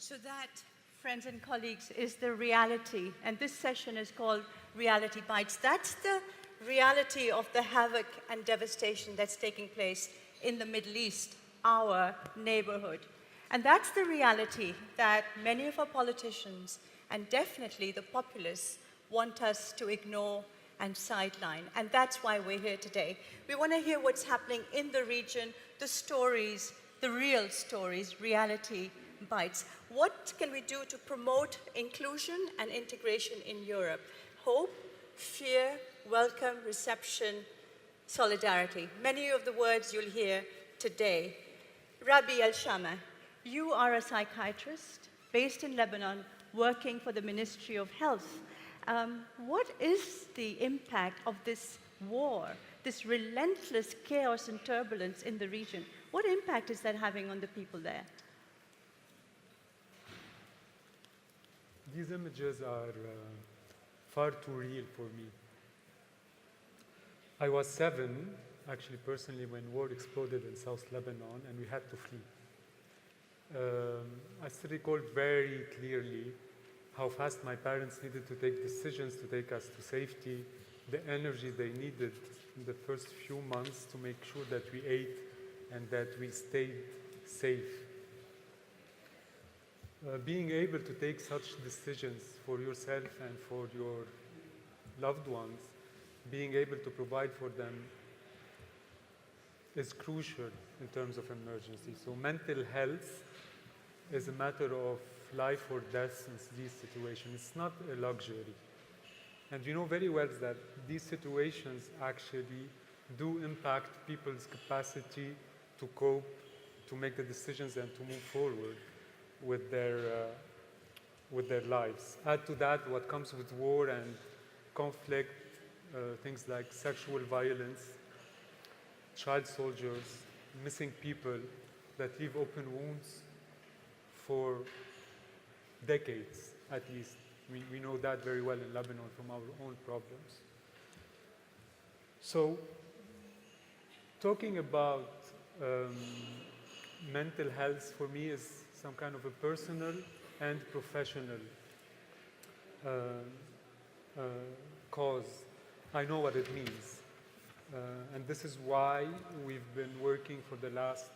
So that, friends and colleagues, is the reality. And this session is called Reality Bites. That's the reality of the havoc and devastation that's taking place in the Middle East, our neighborhood. And that's the reality that many of our politicians, and definitely the populists, want us to ignore and sideline. And that's why we're here today. We want to hear what's happening in the region, the stories, the real stories, reality bites. What can we do to promote inclusion and integration in Europe? Hope, fear, welcome, reception, solidarity. Many of the words you'll hear today. Rabih al-Chammay, you are a psychiatrist based in Lebanon, working for the Ministry of Health. What is the impact of this war, this relentless chaos and turbulence in the region? What impact is that having on the people there? These images are far too real for me. I was 7, actually personally, when war exploded in South Lebanon and we had to flee. I still recall very clearly how fast my parents needed to take decisions to take us to safety, the energy they needed in the first few months to make sure that we ate and that we stayed safe. Being able to take such decisions for yourself and for your loved ones, being able to provide for them is crucial in terms of emergency. So mental health is a matter of life or death in these situations. It's not a luxury. And you know very well that these situations actually do impact people's capacity to cope, to make the decisions and to move forward with their lives. Add to that what comes with war and conflict, things like sexual violence, child soldiers, missing people that leave open wounds for decades, at least. We know that very well in Lebanon from our own problems. So, talking about mental health for me is some kind of a personal and professional cause. I know what it means. And this is why we've been working for the last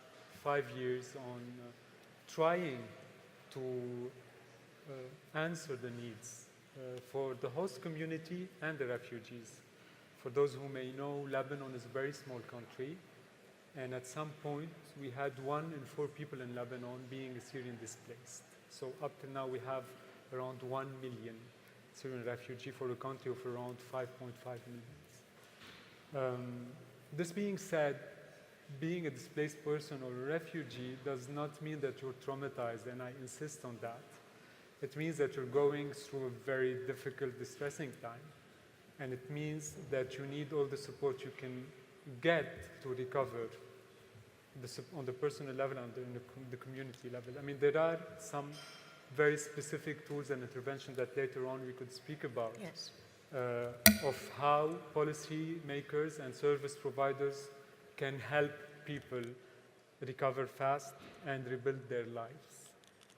5 years on trying to answer the needs for the host community and the refugees. For those who may know, Lebanon is a very small country, and at some point we had 1 in 4 people in Lebanon being Syrian displaced. So up to now we have around 1 million Syrian refugees for a country of around 5.5 million. This being said, being a displaced person or a refugee does not mean that you're traumatized, and I insist on that. It means that you're going through a very difficult, distressing time. And it means that you need all the support you can get to recover on the personal level and the community level. I mean, there are some very specific tools and interventions that later on we could speak about. Yes. Of how policy makers and service providers can help people recover fast and rebuild their lives.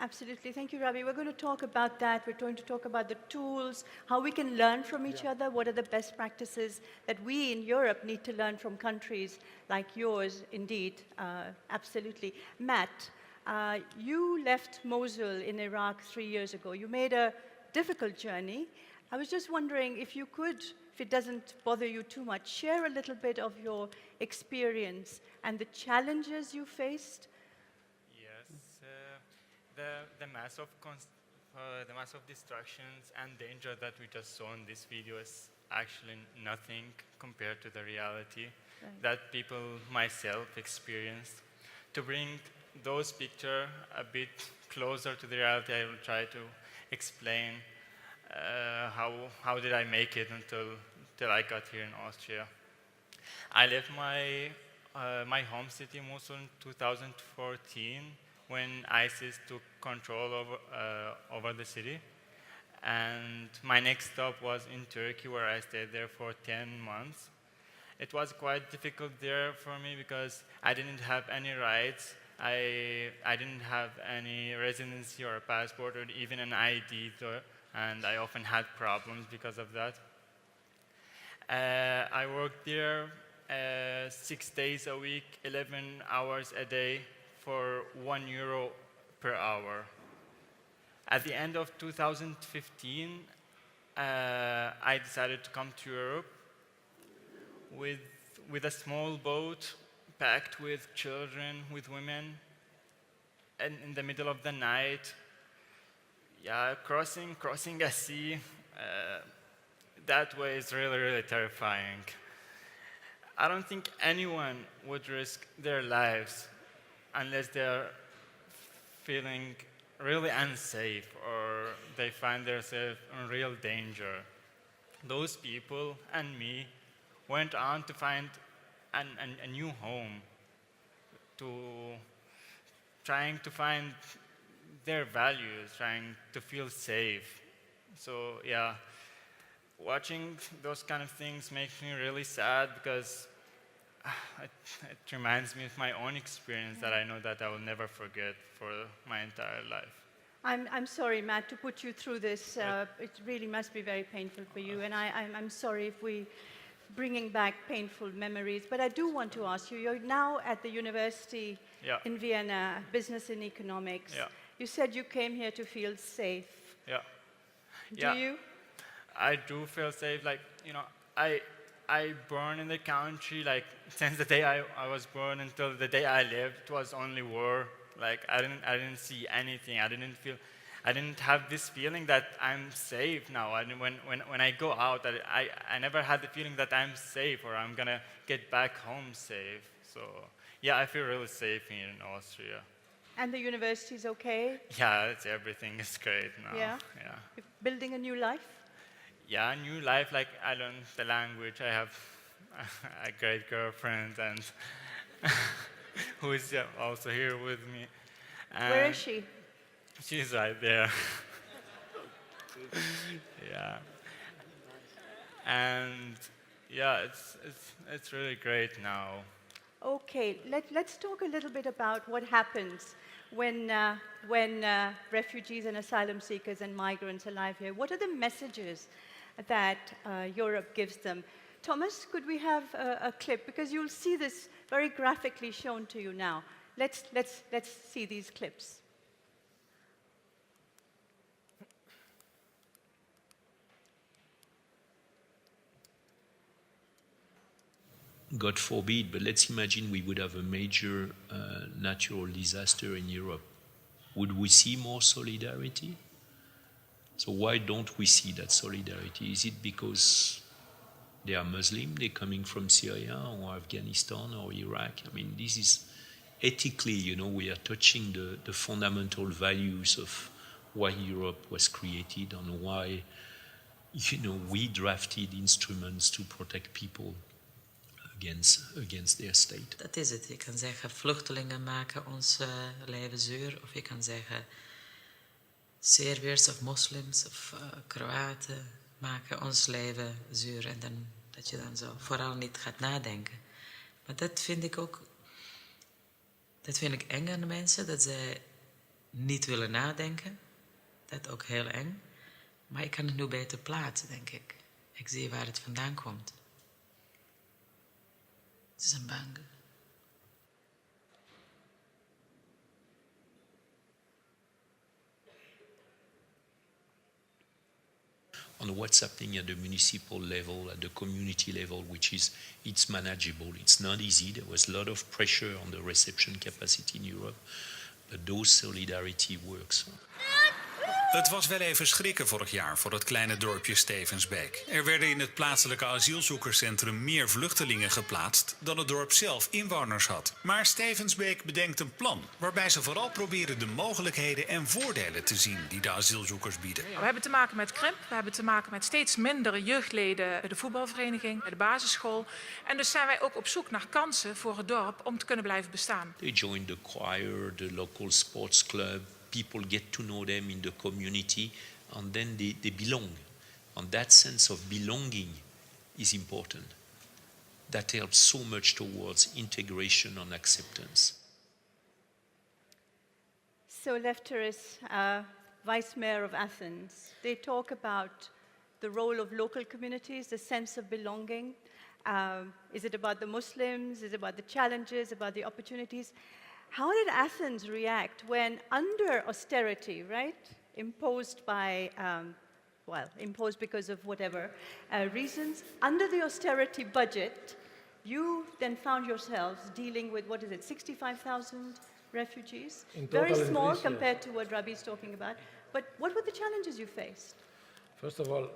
Absolutely. Thank you, Rabih. We're going to talk about that. We're going to talk about the tools, how we can learn from each other, what are the best practices that we in Europe need to learn from countries like yours, indeed. Absolutely. Matt, you left Mosul in Iraq 3 years ago. You made a difficult journey. I was just wondering if you could, if it doesn't bother you too much, share a little bit of your experience and the challenges you faced. The mass of destructions and danger that we just saw in this video is actually nothing compared to the reality that people myself experienced. To bring those pictures a bit closer to the reality, I will try to explain how did I make it until I got here in Austria. I left my home city, Mosul, in 2014. When ISIS took control over the city. And my next stop was in Turkey, where I stayed there for 10 months. It was quite difficult there for me because I didn't have any rights I didn't have any residency or a passport or even an ID, and I often had problems because of that. I worked there 6 days a week, 11 hours a day for €1 per hour. At the end of 2015, I decided to come to Europe with a small boat packed with children, with women, and in the middle of the night, crossing a sea. That way is really, really terrifying. I don't think anyone would risk their lives unless they're feeling really unsafe or they find themselves in real danger. Those people and me went on to find a new home, trying to find their values, trying to feel safe. So yeah, watching those kind of things makes me really sad because it reminds me of my own experience that I know that I will never forget for my entire life. I'm sorry, Matt, to put you through this. It really must be very painful for you, and I'm sorry if we're bringing back painful memories. But I do want to ask you, you're now at the university in Vienna, business and economics. Yeah. You said you came here to feel safe. Yeah. Do you? I do feel safe. Like, you know, I born in the country, like, since the day I was born until the day I lived, it was only war. Like, I didn't see anything. I didn't have this feeling that I'm safe now. When I go out, I never had the feeling that I'm safe or I'm gonna get back home safe. So yeah, I feel really safe here in Austria. And the university's okay? Yeah, everything is great now. Yeah? You're building a new life? Yeah, a new life. Like, I learned the language. I have a great girlfriend and who is also here with me. And where is she? She's right there. Yeah. And yeah, it's really great now. Okay, let's talk a little bit about what happens when refugees and asylum seekers and migrants arrive here. What are the messages that Europe gives them? Thomas, could we have a clip? Because you'll see this very graphically shown to you now. Let's see these clips. God forbid, but let's imagine we would have a major natural disaster in Europe. Would we see more solidarity? So why don't we see that solidarity? Is it because they are Muslim, they're coming from Syria or Afghanistan or Iraq? I mean, this is ethically, you know, we are touching the fundamental values of why Europe was created and why, you know, we drafted instruments to protect people against their state. Dat is het. Je kan zeggen, vluchtelingen maken ons leven zuur. Of je kan zeggen, Serviërs of moslims of Kroaten maken ons leven zuur. En dan, dat je dan zo vooral niet gaat nadenken. Maar dat vind ik ook... Dat vind ik eng aan de mensen, dat zij niet willen nadenken. Dat ook heel eng. Maar ik kan het nu beter plaatsen, denk ik. Ik zie waar het vandaan komt. Het is een bang. On what's happening at the municipal level, at the community level, which is, it's manageable. It's not easy. There was a lot of pressure on the reception capacity in Europe, but those solidarity works. Het was wel even schrikken vorig jaar voor het kleine dorpje Stevensbeek. Er werden in het plaatselijke asielzoekerscentrum meer vluchtelingen geplaatst dan het dorp zelf inwoners had. Maar Stevensbeek bedenkt een plan waarbij ze vooral proberen de mogelijkheden en voordelen te zien die de asielzoekers bieden. We hebben te maken met krimp, we hebben te maken met steeds minder jeugdleden bij de voetbalvereniging, bij de basisschool. En dus zijn wij ook op zoek naar kansen voor het dorp om te kunnen blijven bestaan. They join the choir, the local sports club. People get to know them in the community, and then they belong. And that sense of belonging is important. That helps so much towards integration and acceptance. So Lefteris, Vice Mayor of Athens, they talk about the role of local communities, the sense of belonging. Is it about the Muslims? Is it about the challenges, about the opportunities? How did Athens react when under austerity, right, imposed by, imposed because of whatever reasons, under the austerity budget, you then found yourselves dealing with, 65,000 refugees? In total Very in small Greece, compared to what Rabih is talking about. But what were the challenges you faced? First of all,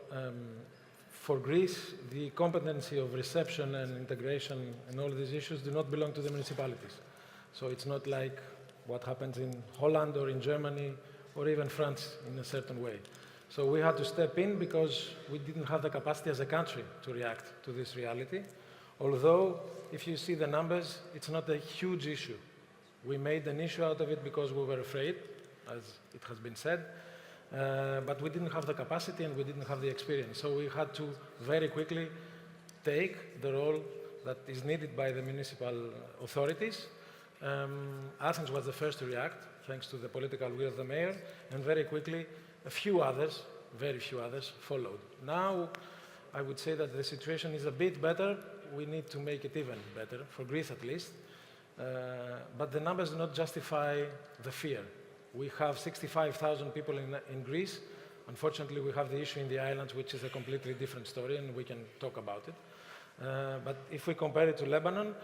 for Greece, the competency of reception and integration and all these issues do not belong to the municipalities. So it's not like what happens in Holland or in Germany or even France in a certain way. So we had to step in because we didn't have the capacity as a country to react to this reality. Although, if you see the numbers, it's not a huge issue. We made an issue out of it because we were afraid, as it has been said, but we didn't have the capacity and we didn't have the experience. So we had to very quickly take the role that is needed by the municipal authorities. Athens was the first to react, thanks to the political will of the mayor, and very quickly a few others, very few others, followed. Now, I would say that the situation is a bit better. We need to make it even better, for Greece at least. But the numbers do not justify the fear. We have 65,000 people in Greece. Unfortunately, we have the issue in the islands, which is a completely different story, and we can talk about it. But if we compare it to Lebanon,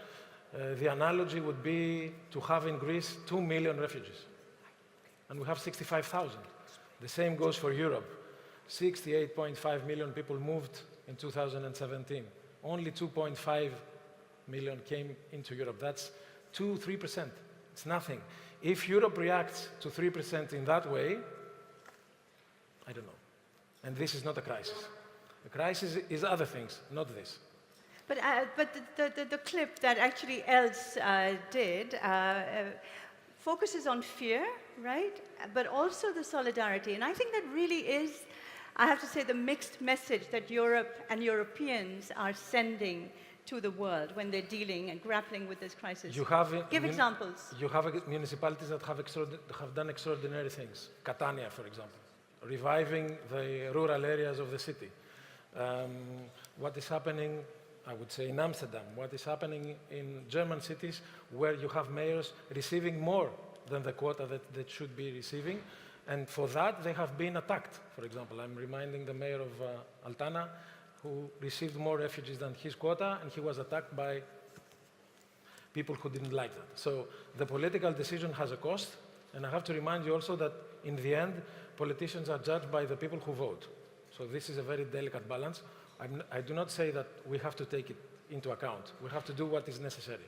the analogy would be to have in Greece 2 million refugees. And we have 65,000. The same goes for Europe. 68.5 million people moved in 2017. Only 2.5 million came into Europe. That's 2-3%. It's nothing. If Europe reacts to 3% in that way, I don't know. And this is not a crisis. The crisis is other things, not this. But the clip that actually Els did focuses on fear, right? But also the solidarity. And I think that really is, I have to say, the mixed message that Europe and Europeans are sending to the world when they're dealing and grappling with this crisis. Give examples. You have municipalities that have done extraordinary things. Catania, for example, reviving the rural areas of the city. What is happening, I would say, in Amsterdam, what is happening in German cities where you have mayors receiving more than the quota that they should be receiving. And for that, they have been attacked. For example, I'm reminding the mayor of Altana, who received more refugees than his quota, and he was attacked by people who didn't like that. So the political decision has a cost, and I have to remind you also that in the end, politicians are judged by the people who vote. So this is a very delicate balance. I do not say that we have to take it into account. We have to do what is necessary.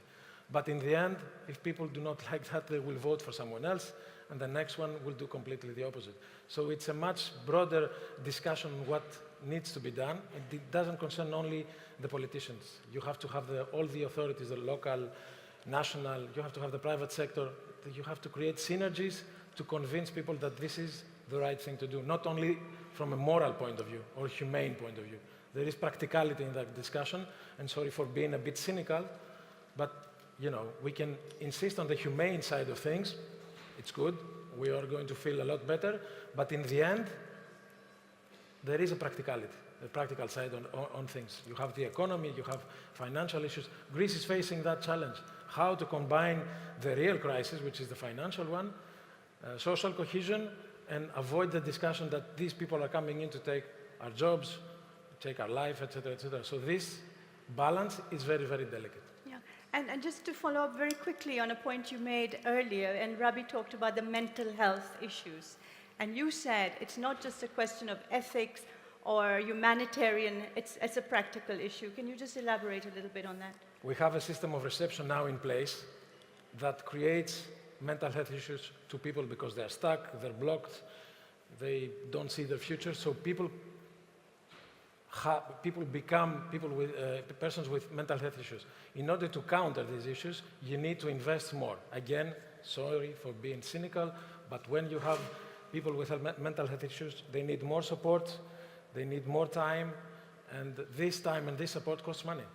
But in the end, if people do not like that, they will vote for someone else, and the next one will do completely the opposite. So it's a much broader discussion on what needs to be done. It doesn't concern only the politicians. You have to have all the authorities, the local, national, you have to have the private sector. You have to create synergies to convince people that this is the right thing to do, not only from a moral point of view or humane point of view. There is practicality in that discussion, and sorry for being a bit cynical, but we can insist on the humane side of things. It's good. We are going to feel a lot better, but in the end, there is a practicality, a practical side on things. You have the economy, you have financial issues. Greece is facing that challenge. How to combine the real crisis, which is the financial one, social cohesion, and avoid the discussion that these people are coming in to take our jobs, take our life, etc., etc. So this balance is very, very delicate. Yeah, and just to follow up very quickly on a point you made earlier, and Rabih talked about the mental health issues. And you said it's not just a question of ethics or humanitarian, it's a practical issue. Can you just elaborate a little bit on that? We have a system of reception now in place that creates mental health issues to people because they're stuck, they're blocked, they don't see their future. So people become persons with mental health issues. In order to counter these issues, you need to invest more. Again, sorry for being cynical, but when you have people with mental health issues, they need more support, they need more time, and this time and this support costs money.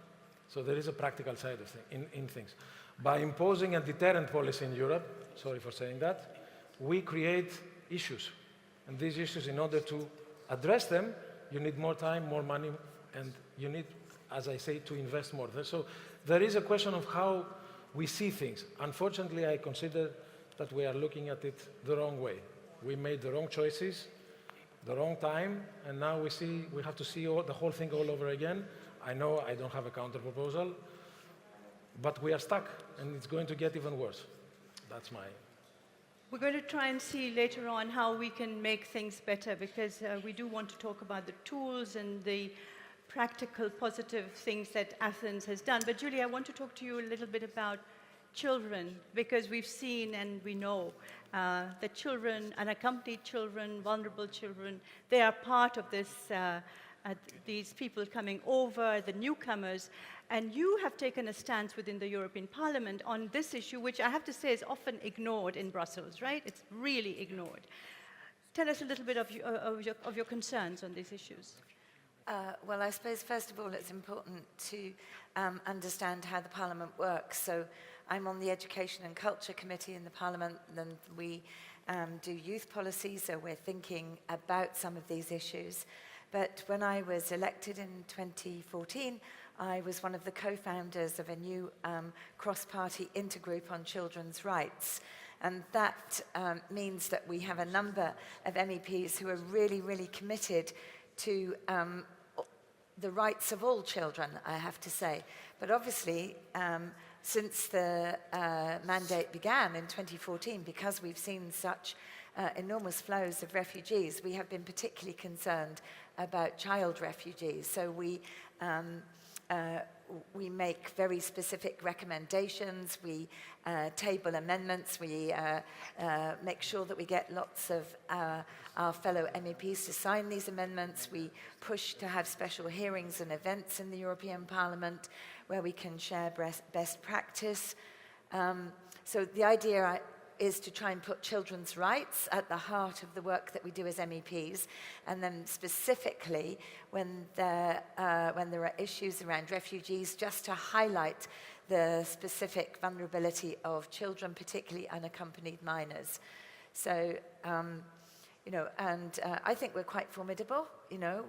So there is a practical side of in things. By imposing a deterrent policy in Europe, sorry for saying that, we create issues. And these issues, in order to address them, you need more time, more money, and you need, as I say, to invest more. So there is a question of how we see things. Unfortunately, I consider that we are looking at it the wrong way. We made the wrong choices, the wrong time, and now we have to see the whole thing all over again. I know I don't have a counter proposal, but we are stuck, and it's going to get even worse. That's my... We're going to try and see later on how we can make things better, because we do want to talk about the tools and the practical, positive things that Athens has done. But Julie, I want to talk to you a little bit about children, because we've seen and we know that children, unaccompanied children, vulnerable children, they are part of this, these people coming over, the newcomers. And you have taken a stance within the European Parliament on this issue, which I have to say is often ignored in Brussels, right? It's really ignored. Tell us a little bit of your concerns on these issues. Well, I suppose, first of all, it's important to understand how the Parliament works. So I'm on the Education and Culture Committee in the Parliament, and we do youth policy, so we're thinking about some of these issues. But when I was elected in 2014, I was one of the co-founders of a new cross-party intergroup on children's rights. And that means that we have a number of MEPs who are really, really committed to the rights of all children, I have to say. But obviously, since the mandate began in 2014, because we've seen such enormous flows of refugees, we have been particularly concerned about child refugees. So we make very specific recommendations, we table amendments, we make sure that we get lots of our fellow MEPs to sign these amendments, we push to have special hearings and events in the European Parliament where we can share best practice. So the idea is to try and put children's rights at the heart of the work that we do as MEPs, and then specifically when there are issues around refugees, just to highlight the specific vulnerability of children, particularly unaccompanied minors. So, you know, and I think we're quite formidable. You know,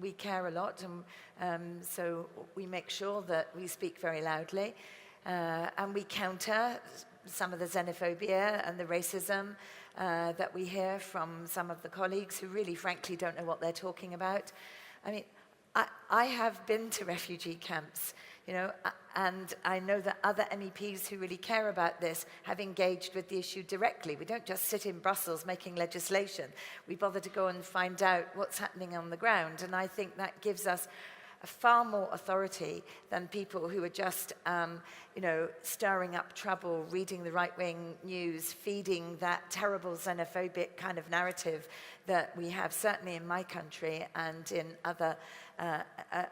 we care a lot, and so we make sure that we speak very loudly, and we counter some of the xenophobia and the racism that we hear from some of the colleagues who really, frankly, don't know what they're talking about. I mean, I have been to refugee camps, you know, and I know that other MEPs who really care about this have engaged with the issue directly. We don't just sit in Brussels making legislation. We bother to go and find out what's happening on the ground, and I think that gives us far more authority than people who are just, you know, stirring up trouble, reading the right-wing news, feeding that terrible xenophobic kind of narrative that we have certainly in my country and in other,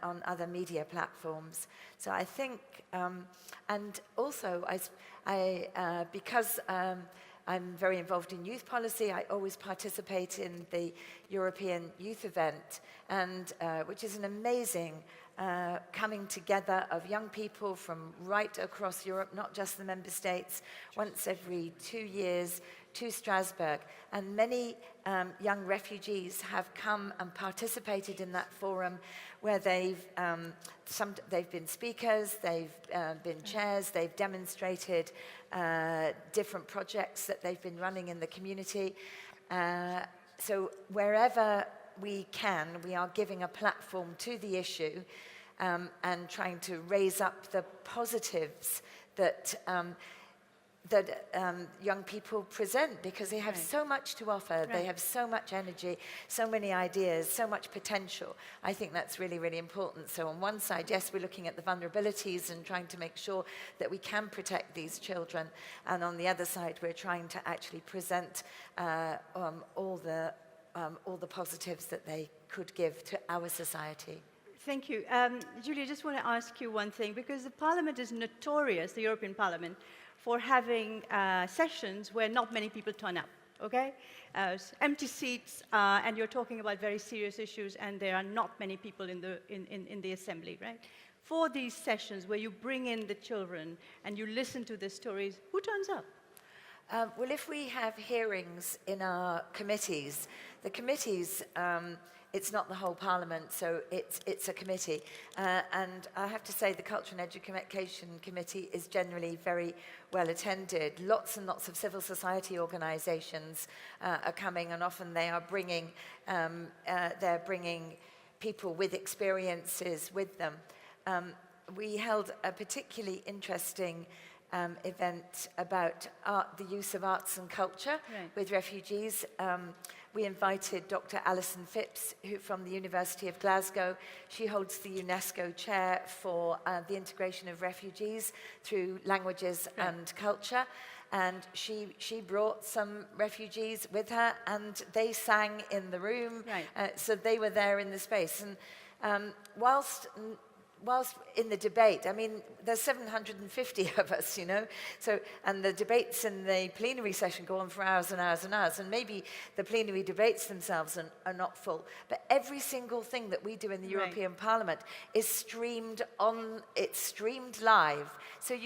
on other media platforms. So I think, and also because I'm very involved in youth policy, I always participate in the European Youth Event, and which is an amazing coming together of young people from right across Europe, not just the member states, once every 2 years to Strasbourg. And many young refugees have come and participated in that forum, where they've been speakers, they've been chairs, they've demonstrated different projects that they've been running in the community. So wherever we can, we are giving a platform to the issue and trying to raise up the positives that young people present, because they have so much to offer, Right. They have so much energy, so many ideas, so much potential. I think that's really, really important. So on one side, yes, we're looking at the vulnerabilities and trying to make sure that we can protect these children, and on the other side, we're trying to actually present all the positives that they could give to our society. Thank you. Julie, I just want to ask you one thing, because the Parliament is notorious, the European Parliament, for having sessions where not many people turn up, okay? Empty seats, and you're talking about very serious issues, and there are not many people in the assembly, right? For these sessions where you bring in the children and you listen to the stories, who turns up? Well, if we have hearings in our committees, the committees, it's not the whole Parliament, so it's a committee. And I have to say the Culture and Education Committee is generally very well attended. Lots and lots of civil society organisations are coming, and often they are bringing, people with experiences with them. We held a particularly interesting event about the use of arts and culture with refugees. We invited Dr. Alison Phipps, who from the University of Glasgow. She holds the UNESCO chair for the integration of refugees through languages and culture. And she brought some refugees with her, and they sang in the room. So they were there in the space. And whilst in the debate, I mean, there's 750 of us, you know, so, and the debates in the plenary session go on for hours and hours and hours, and maybe the plenary debates themselves are not full, but every single thing that we do in the European Parliament is streamed live. So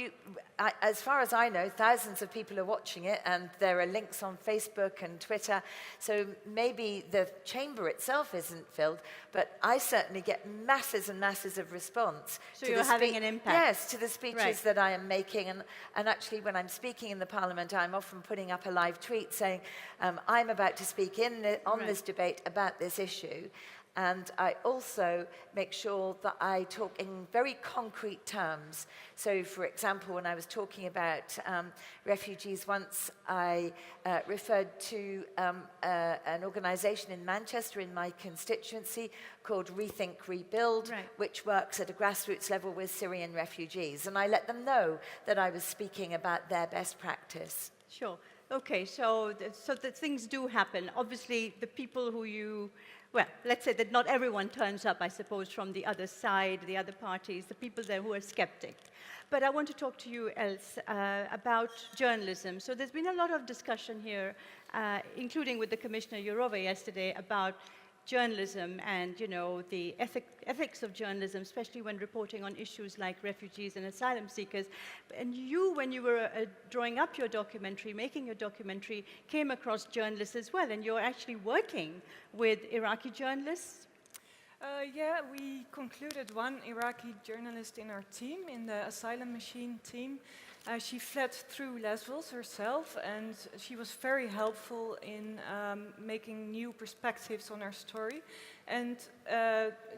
as far as I know, thousands of people are watching it, and there are links on Facebook and Twitter, so maybe the chamber itself isn't filled, but I certainly get masses and masses of response. So you're having an impact? Yes, to the speeches that I am making. And actually, when I'm speaking in the Parliament, I'm often putting up a live tweet saying, I'm about to speak on this debate about this issue. And I also make sure that I talk in very concrete terms. So, for example, when I was talking about refugees once, I referred to an organisation in Manchester in my constituency called Rethink Rebuild, which works at a grassroots level with Syrian refugees. And I let them know that I was speaking about their best practice. Sure. Okay, so the things do happen. Obviously, the people who you... Well, let's say that not everyone turns up, I suppose, from the other side, the other parties, the people there who are skeptic. But I want to talk to you, Els, about journalism. So there's been a lot of discussion here, including with the Commissioner Jourova yesterday, about journalism and, you know, the ethics of journalism, especially when reporting on issues like refugees and asylum seekers. And you, when you were drawing up your documentary, making your documentary, came across journalists as well, and you're actually working with Iraqi journalists. Yeah, we concluded one Iraqi journalist in our team, in the Asylum Machine team. She fled through Lesbos herself, and she was very helpful in making new perspectives on our story. And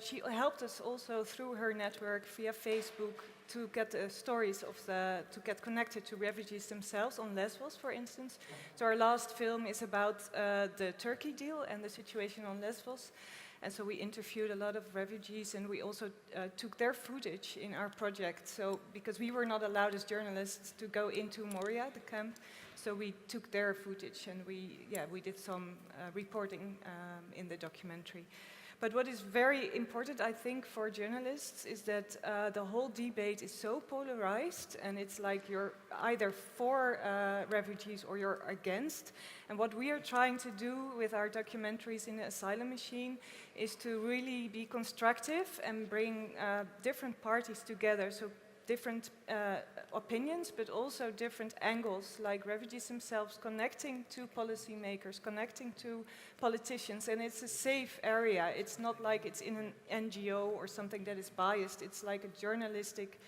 she helped us also through her network via Facebook to get the stories to get connected to refugees themselves on Lesbos, for instance. So our last film is about the Turkey deal and the situation on Lesbos. And so we interviewed a lot of refugees, and we also took their footage in our project. So, because we were not allowed as journalists to go into Moria, the camp, so we took their footage, and we did some reporting in the documentary. But what is very important, I think, for journalists is that the whole debate is so polarized, and it's like you're either for refugees or you're against. And what we are trying to do with our documentaries in the Asylum Machine is to really be constructive and bring different parties together. So different opinions, but also different angles, like refugees themselves connecting to policymakers, connecting to politicians, and it's a safe area. It's not like it's in an NGO or something that is biased. It's like a journalistic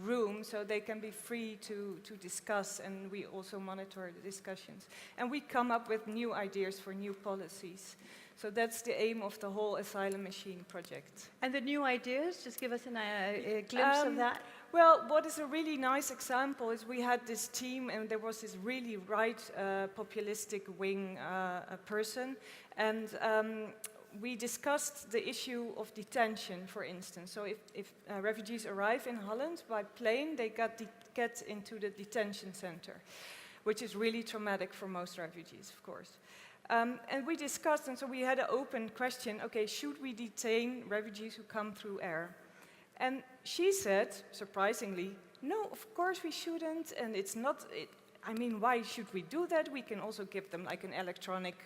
room, so they can be free to discuss, and we also monitor the discussions. And we come up with new ideas for new policies. So that's the aim of the whole Asylum Machine project. And the new ideas, just give us a glimpse of that. Well, what is a really nice example is we had this team, and there was this really populistic wing person, and we discussed the issue of detention, for instance. So if refugees arrive in Holland by plane, they get into the detention center, which is really traumatic for most refugees, of course. And we discussed, and so we had an open question, okay, should we detain refugees who come through air? And she said, surprisingly, no, of course we shouldn't, and it's not, I mean, why should we do that? We can also give them like an electronic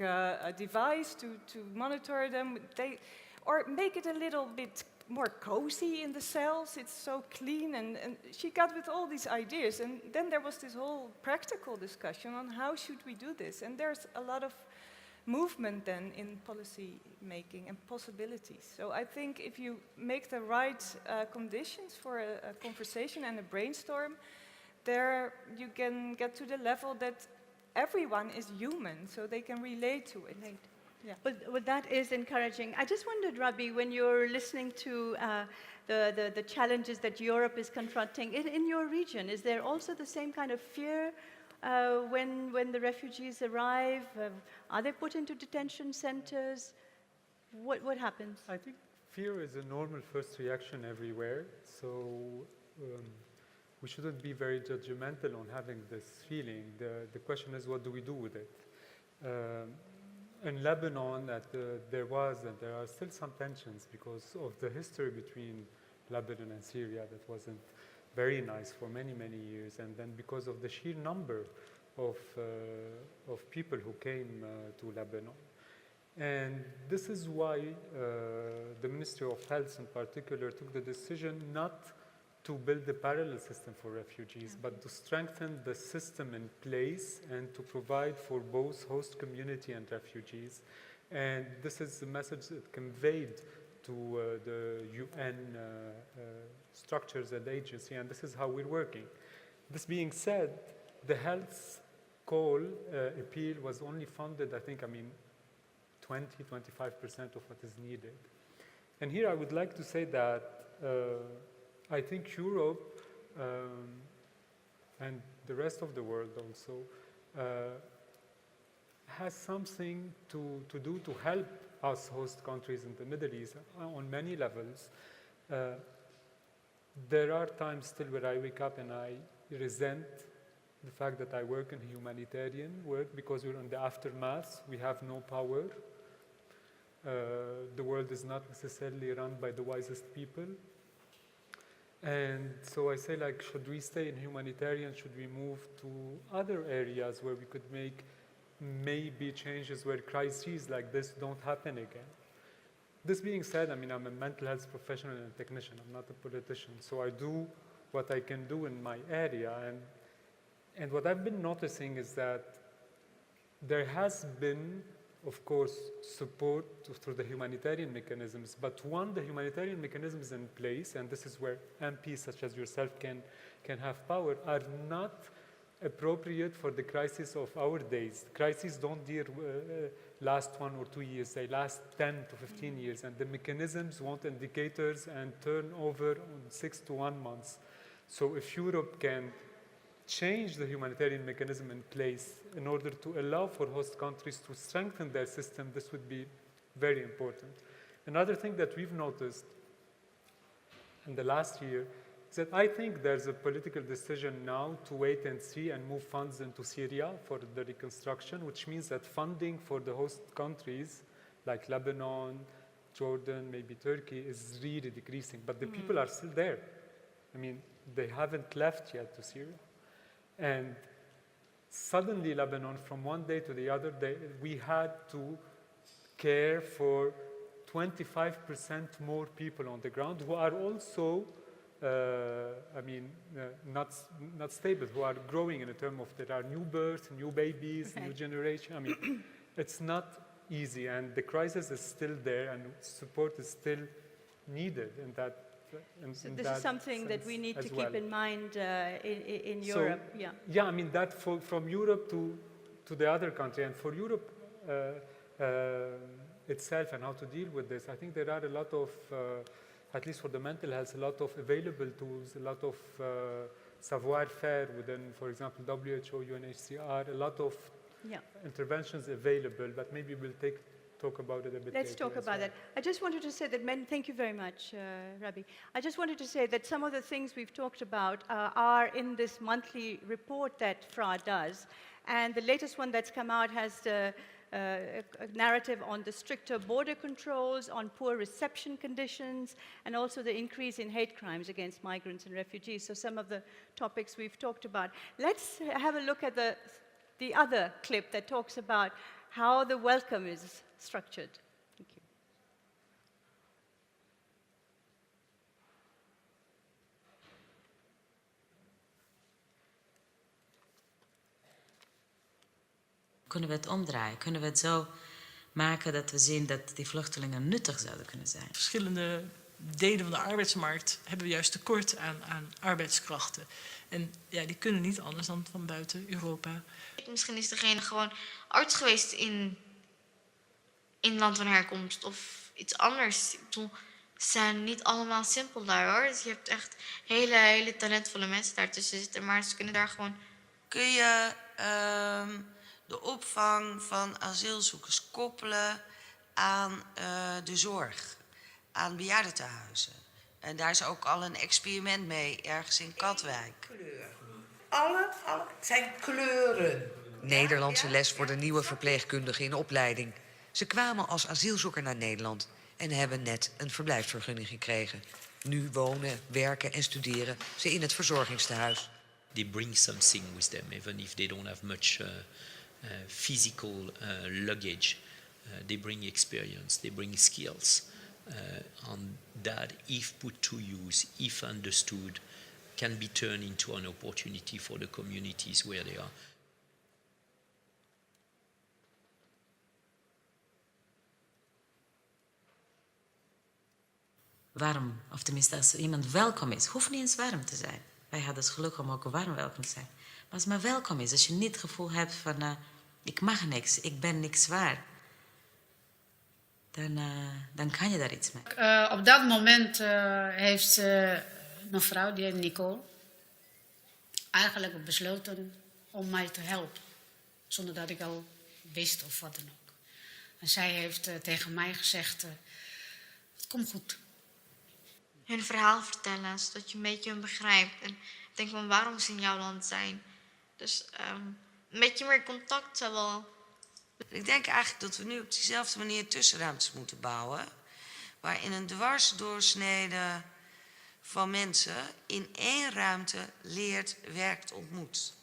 device to monitor them. or make it a little bit more cozy in the cells. It's so clean, and she got with all these ideas. And then there was this whole practical discussion on how should we do this. And there's a lot of movement then in policy making and possibilities. So I think if you make the right conditions for a conversation and a brainstorm, there you can get to the level that everyone is human, so they can relate to it. Yeah. Well, that is encouraging. I just wondered, Rabih, when you're listening to the challenges that Europe is confronting, in your region, is there also the same kind of fear when the refugees arrive? Are they put into detention centers? What happens? I think fear is a normal first reaction everywhere, so we shouldn't be very judgmental on having this feeling. The question is, what do we do with it? In Lebanon, there was and there are still some tensions because of the history between Lebanon and Syria that wasn't very nice for many, many years, and then because of the sheer number of people who came to Lebanon. And this is why the Ministry of Health in particular took the decision not to build a parallel system for refugees, but to strengthen the system in place and to provide for both host community and refugees. And this is the message that conveyed to the UN structures and agency, and this is how we're working. This being said, the health call appeal was only funded, 20–25% of what is needed. And here I would like to say that I think Europe and the rest of the world also has something to do to help us host countries in the Middle East on many levels. There are times still where I wake up and I resent the fact that I work in humanitarian work because we're in the aftermath. We have no power. The world is not necessarily run by the wisest people. And so I say, should we stay in humanitarian? Should we move to other areas where we could make maybe changes where crises like this don't happen again? This being said, I'm a mental health professional and a technician. I'm not a politician. So I do what I can do in my area. And what I've been noticing is that there has been, of course, support through the humanitarian mechanisms. But one, the humanitarian mechanisms in place, and this is where MPs such as yourself can have power, are not appropriate for the crisis of our days. Crises don't last 1 or 2 years, they last 10 to 15 years, and the mechanisms want indicators and turnover on 6 to 1 month. So if Europe can change the humanitarian mechanism in place in order to allow for host countries to strengthen their system, this would be very important. Another thing that we've noticed in the last year is that I think there's a political decision now to wait and see and move funds into Syria for the reconstruction, which means that funding for the host countries like Lebanon, Jordan, maybe Turkey is really decreasing, but the people are still there. They haven't left yet to Syria. And suddenly Lebanon, from one day to the other, we had to care for 25% more people on the ground who are also, not stable, who are growing in a term of there are new births, new babies, new generation. It's not easy, and the crisis is still there, and support is still needed in that. So this is something that we need to keep in mind in Europe. That from Europe to the other country, and for Europe itself and how to deal with this, I think there are a lot of, at least for the mental health, a lot of available tools, a lot of savoir-faire within, for example, WHO, UNHCR, a lot of interventions available, but maybe we'll talk about it a bit later. Let's talk about that. I just wanted to say that, thank you very much, Rabih. I just wanted to say that some of the things we've talked about are in this monthly report that FRA does. And the latest one that's come out has a narrative on the stricter border controls, on poor reception conditions, and also the increase in hate crimes against migrants and refugees. So some of the topics we've talked about. Let's have a look at the other clip that talks about how the welcome is structured. Thank you. Kunnen we het omdraaien? Kunnen we het zo maken dat we zien dat die vluchtelingen nuttig zouden kunnen zijn? Verschillende delen van de arbeidsmarkt hebben we juist tekort aan arbeidskrachten. En ja, die kunnen niet anders dan van buiten Europa. Misschien is degene gewoon arts geweest in land van herkomst of iets anders. Ik bedoel, ze zijn niet allemaal simpel daar hoor. Dus je hebt echt hele talentvolle mensen daartussen zitten. Maar ze kunnen daar gewoon... Kun je de opvang van asielzoekers koppelen aan de zorg, aan bejaardentehuizen? En daar is ook al een experiment mee, ergens in Katwijk. Alle zijn kleuren. Nederlandse les voor de nieuwe verpleegkundigen in opleiding. Ze kwamen als asielzoeker naar Nederland en hebben net een verblijfsvergunning gekregen. Nu wonen, werken en studeren ze in het verzorgingstehuis. They bring something with them, even if they don't have much physical luggage. They bring experience, they bring skills. And that, if put to use, if understood, can be turned into an opportunity for the communities where they are. Warm, of tenminste als iemand welkom is, hoeft niet eens warm te zijn. Wij hadden het geluk om ook warm welkom te zijn. Maar als maar welkom is, als je niet het gevoel hebt van ik mag niks, ik ben niks waard, dan kan je daar iets mee. Op dat moment heeft een vrouw, die heet Nicole, eigenlijk besloten om mij te helpen. Zonder dat ik al wist of wat dan ook. En zij heeft tegen mij gezegd, het komt goed. Hun verhaal vertellen, zodat je een beetje hun begrijpt. En denk van waarom ze in jouw land zijn. Dus een beetje meer contact zou wel... Ik denk eigenlijk dat we nu op diezelfde manier tussenruimtes moeten bouwen. Waarin een dwarsdoorsnede van mensen in één ruimte leert, werkt, ontmoet.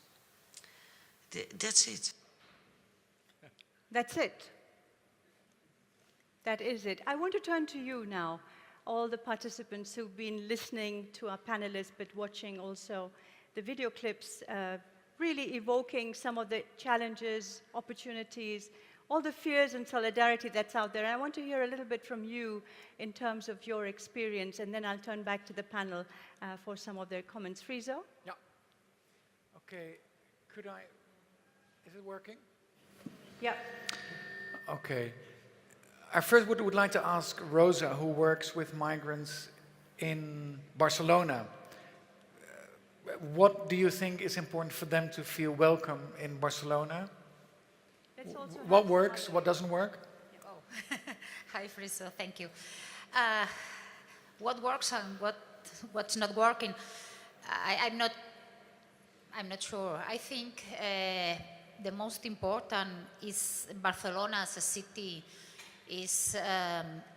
That's it. That's it. That is it. I want to turn to you now, all the participants who've been listening to our panelists, but watching also the video clips, really evoking some of the challenges, opportunities, all the fears and solidarity that's out there. And I want to hear a little bit from you in terms of your experience, and then I'll turn back to the panel for some of their comments. Friso? Yeah. Okay. Is it working? Yeah. Okay. I first would like to ask Rosa, who works with migrants in Barcelona, what do you think is important for them to feel welcome in Barcelona? What works, what doesn't work? Oh. Hi, Friso, thank you. What works and what's not working, I'm not sure. I think the most important is Barcelona as a city is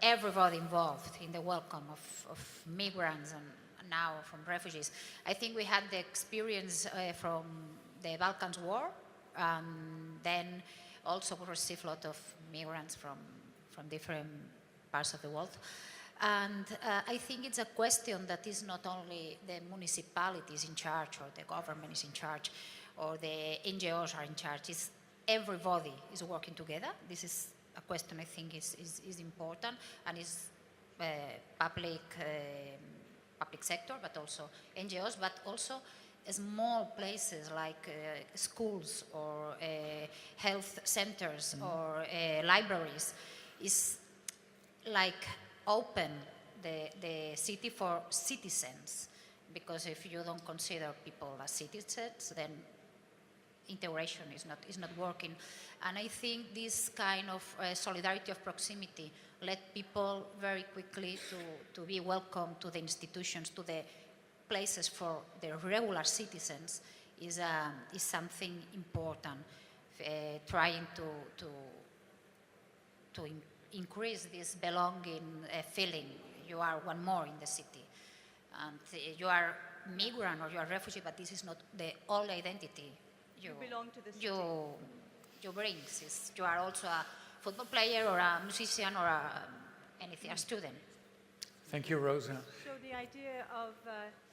everybody involved in the welcome of migrants and now from refugees. I think we had the experience from the Balkans War, then also we received a lot of migrants from different parts of the world. And I think it's a question that is not only the municipalities in charge or the government is in charge or the NGOs are in charge, it's everybody is working together. This is a question I think is important and is public sector, but also NGOs, but also small places like schools or health centers or libraries is like open the city for citizens, because if you don't consider people as citizens, then integration is not working. And I think this kind of solidarity of proximity led people very quickly to be welcome to the institutions, to the places for the regular citizens is something important. Trying to increase this belonging feeling. You are one more in the city, and you are migrant or you are refugee, but this is not the only identity you belong to the city. You bring. You are also a football player or a musician or a student. Thank you, Rosa. So the idea of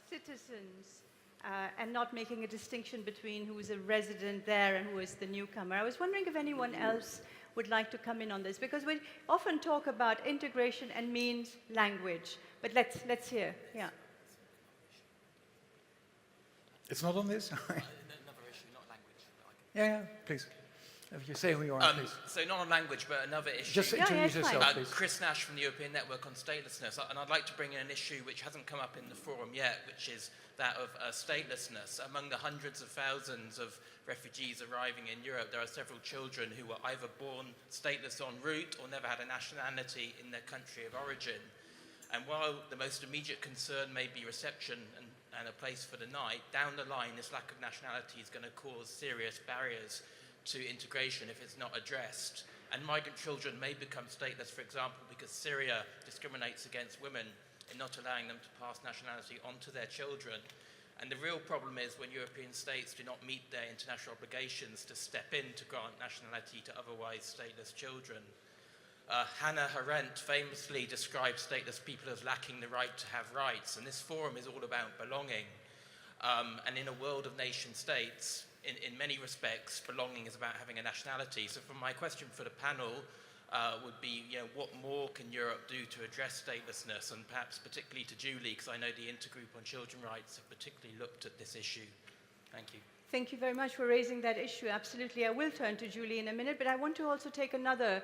citizens and not making a distinction between who is a resident there and who is the newcomer. I was wondering if anyone else would like to come in on this, because we often talk about integration and means language. But let's hear. Yeah. It's not on this? Another issue, not language. Yeah, please. If you say who you are, please. So not on language, but another issue. Just introduce yourself, please. Chris Nash from the European Network on Statelessness, and I'd like to bring in an issue which hasn't come up in the forum yet, which is that of statelessness. Among the hundreds of thousands of refugees arriving in Europe, there are several children who were either born stateless en route or never had a nationality in their country of origin. And while the most immediate concern may be reception and a place for the night, down the line this lack of nationality is going to cause serious barriers to integration if it's not addressed. And migrant children may become stateless, for example, because Syria discriminates against women in not allowing them to pass nationality onto their children. And the real problem is when European states do not meet their international obligations to step in to grant nationality to otherwise stateless children. Hannah Arendt famously describes stateless people as lacking the right to have rights, and this forum is all about belonging. And in a world of nation states, in many respects, belonging is about having a nationality. So my question for the panel would be, what more can Europe do to address statelessness, and perhaps particularly to Julie, because I know the Intergroup on Children's Rights have particularly looked at this issue. Thank you. Thank you very much for raising that issue. Absolutely. I will turn to Julie in a minute, but I want to also take another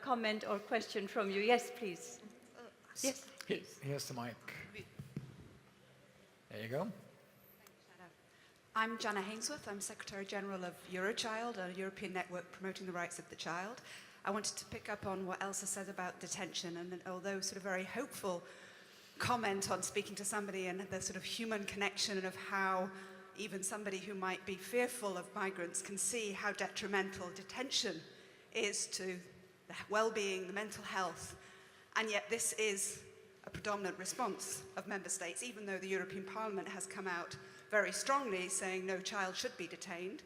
comment or question from you. Yes, please. Yes, please. Here's the mic. There you go. I'm Jana Hainsworth. I'm Secretary General of Eurochild, a European network promoting the rights of the child. I wanted to pick up on what Elsa said about detention, and although sort of very hopeful comment on speaking to somebody and the sort of human connection and of how even somebody who might be fearful of migrants can see how detrimental detention is to the well-being, the mental health, and yet this is a predominant response of member states, even though the European Parliament has come out very strongly saying no child should be detained,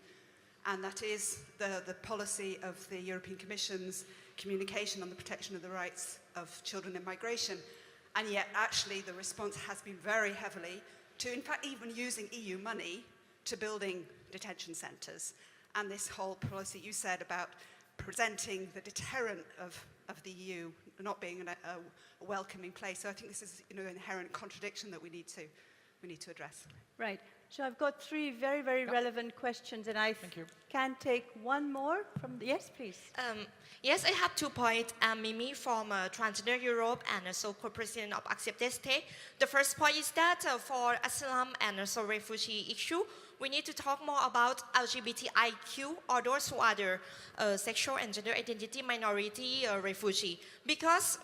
and that is the policy of the European Commission's communication on the protection of the rights of children in migration. And yet actually the response has been very heavily to, in fact, even using EU money to building detention centres. And this whole policy you said about presenting the deterrent of the EU not being a welcoming place. So I think this is an inherent contradiction that we need to address. Right. So I've got three very, very relevant questions, and I can take one more from the... Yes, please. Yes, I have 2 points. I'm Mimi from Transgender Europe and also co-president of Accepted State. The first point is that for asylum and also refugee issue, we need to talk more about LGBTIQ or those who are the sexual and gender identity minority refugee. Because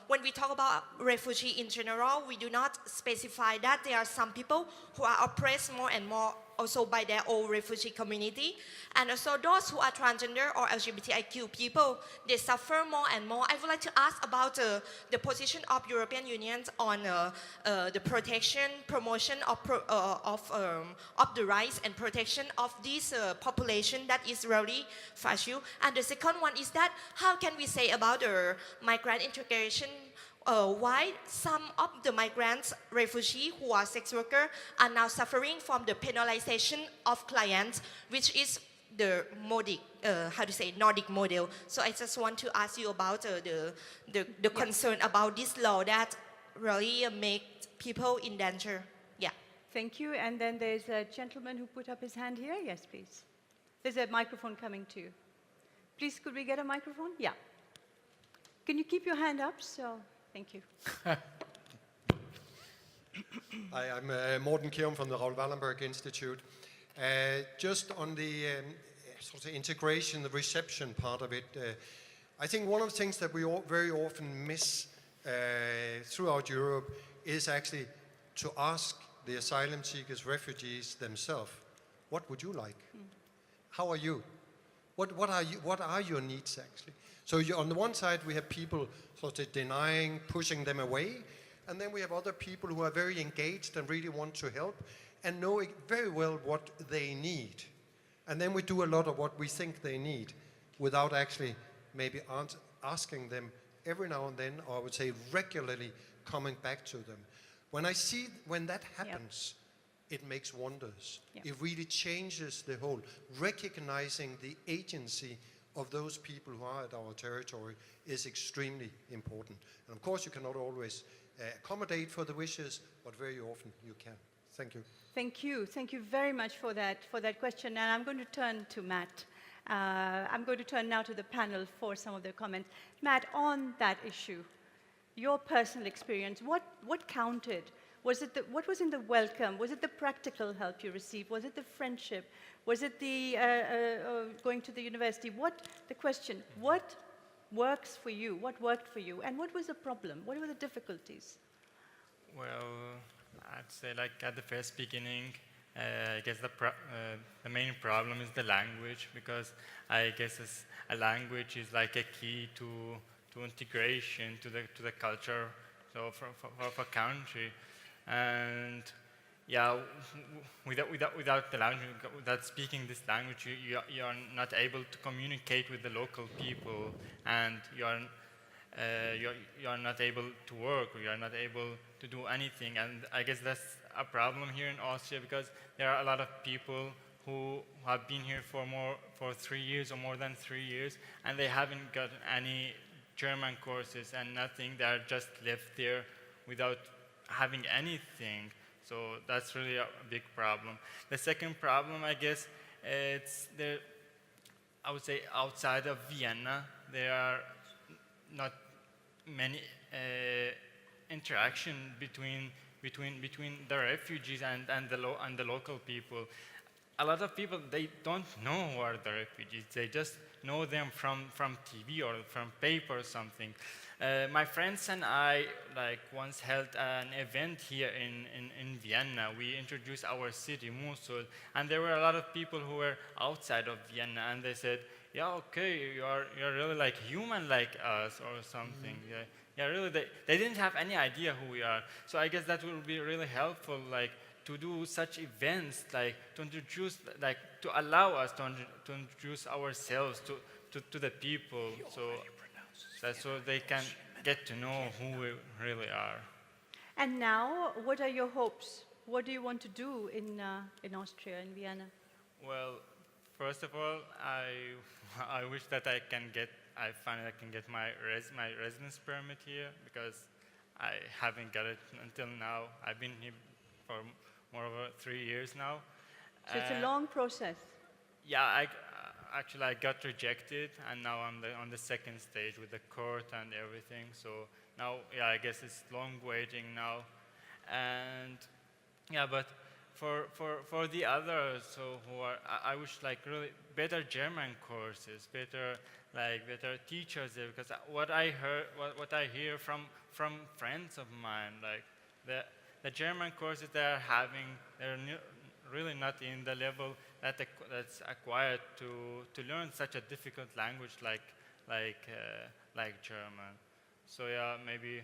when we talk about refugee in general, we do not specify that there are some people who are oppressed more and more also by their own refugee community. And also those who are transgender or LGBTIQ people, they suffer more and more. I would like to ask about the position of European Union on the protection, promotion of the rights and protection of this population that is really fragile. And the second one is that how can we say about the migrant integration, why some of the migrants, refugees who are sex workers are now suffering from the penalization of clients, which is the Nordic model. So I just want to ask you about the concern about this law that really makes people in danger. Yeah. Thank you. And then there's a gentleman who put up his hand here. Yes, please. There's a microphone coming to you. Please, could we get a microphone? Yeah. Can you keep your hand up? So, thank you. Hi, I'm Morten Kjærm from the Raoul Wallenberg Institute. Just on the sort of integration, the reception part of it, I think one of the things that we all very often miss throughout Europe is actually to ask the asylum seekers, refugees themselves, what would you like? How are you? What are your needs actually? So on the one side we have people sort of denying, pushing them away, and then we have other people who are very engaged and really want to help and know very well what they need. And then we do a lot of what we think they need without actually maybe asking them every now and then, or I would say regularly coming back to them. When that happens, it makes wonders. Yeah. It really changes the whole. Recognizing the agency of those people who are at our territory is extremely important. And of course, you cannot always accommodate for the wishes, but very often you can. Thank you. Thank you. Thank you very much for that question. And I'm going to turn to Matt. I'm going to turn now to the panel for some of their comments. Matt, on that issue, your personal experience, what counted? Was it what was in the welcome? Was it the practical help you received? Was it the friendship? Was it the going to the university? The question, what works for you? What worked for you? And what was the problem? What were the difficulties? Well, I'd say like at the first beginning, I guess the main problem is the language, because I guess a language is like a key to integration to the culture, so for a country. And yeah, without the language, without speaking this language, you are not able to communicate with the local people, and you are not able to work, or you are not able to do anything. And I guess that's a problem here in Austria, because there are a lot of people who have been here for 3 years or more than 3 years, and they haven't got any German courses and nothing. They are just left there without having anything. So that's really a big problem. The second problem, I guess, it's there. I would say outside of Vienna, there are not many interaction between the refugees and the local people. A lot of people, they don't know who are the refugees. They just know them from TV or from paper or something. My friends and I once held an event here in Vienna. We introduced our city, Mosul, and there were a lot of people who were outside of Vienna, and they said, yeah, okay, you're really like human like us or something. Yeah, really, they didn't have any idea who we are. So I guess that will be really helpful, to do such events, to introduce, to allow us to introduce ourselves to the people, so they can get to know who we really are. And now, what are your hopes? What do you want to do in Austria, in Vienna? Well, first of all, I wish that I finally can get my residence permit here, because I haven't got it until now. I've been here for more over 3 years now. So it's a long process. Yeah, actually I got rejected, and now I'm on the second stage with the court and everything. So now, yeah, I guess it's long waiting now. And yeah, but for the others, so who are, I wish really better German courses, better teachers there, because what I hear from friends of mine, the German courses they're having, they're really not in the level that's acquired to learn such a difficult language like German. So yeah, maybe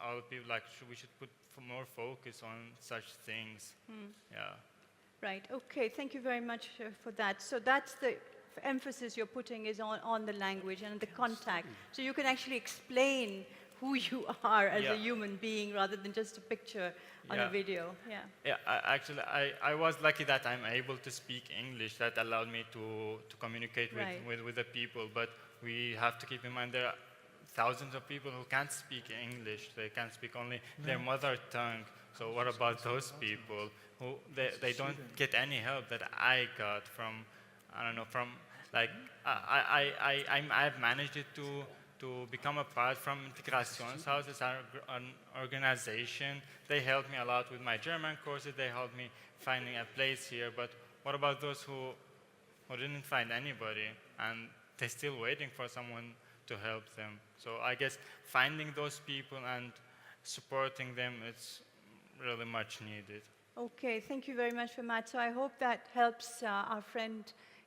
all people we should put more focus on such things. Yeah. Right. Okay. Thank you very much for that. So that's the emphasis you're putting is on the language and the contact. So you can actually explain who you are as a human being rather than just a picture on a video. Yeah. Yeah. Actually, I was lucky that I'm able to speak English. That allowed me to communicate with the people. But we have to keep in mind there are thousands of people who can't speak English. They can speak only their mother tongue. So what about those people who they don't get any help that I got from, I don't know, from I've managed it to become a part from Integrationshaus, it's an organization. They helped me a lot with my German courses. They helped me finding a place here. But what about those who didn't find anybody and they're still waiting for someone to help them? So I guess finding those people and supporting them is really much needed. Okay, thank you very much for Matt. So I hope that helps our friend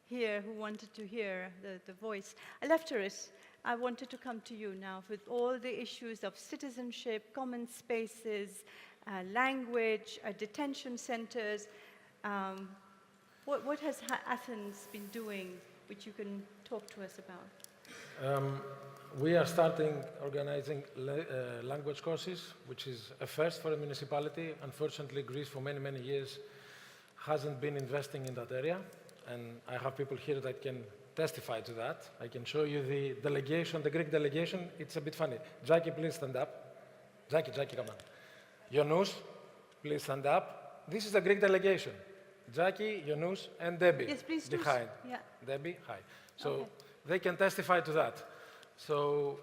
here who wanted to hear the voice. Lefteris, I wanted to come to you now with all the issues of citizenship, common spaces, language, detention centers. What has Athens been doing which you can talk to us about? We are starting organizing language courses, which is a first for a municipality. Unfortunately, Greece for many, many years hasn't been investing in that area. And I have people here that can testify to that. I can show you the delegation, the Greek delegation. It's a bit funny. Jackie, please stand up. Jackie, come on. Yunus, please stand up. This is the Greek delegation. Jackie, Yunus, and Debbie. Yes, please behind. Yeah. Debbie, hi. So Okay. they can testify to that. So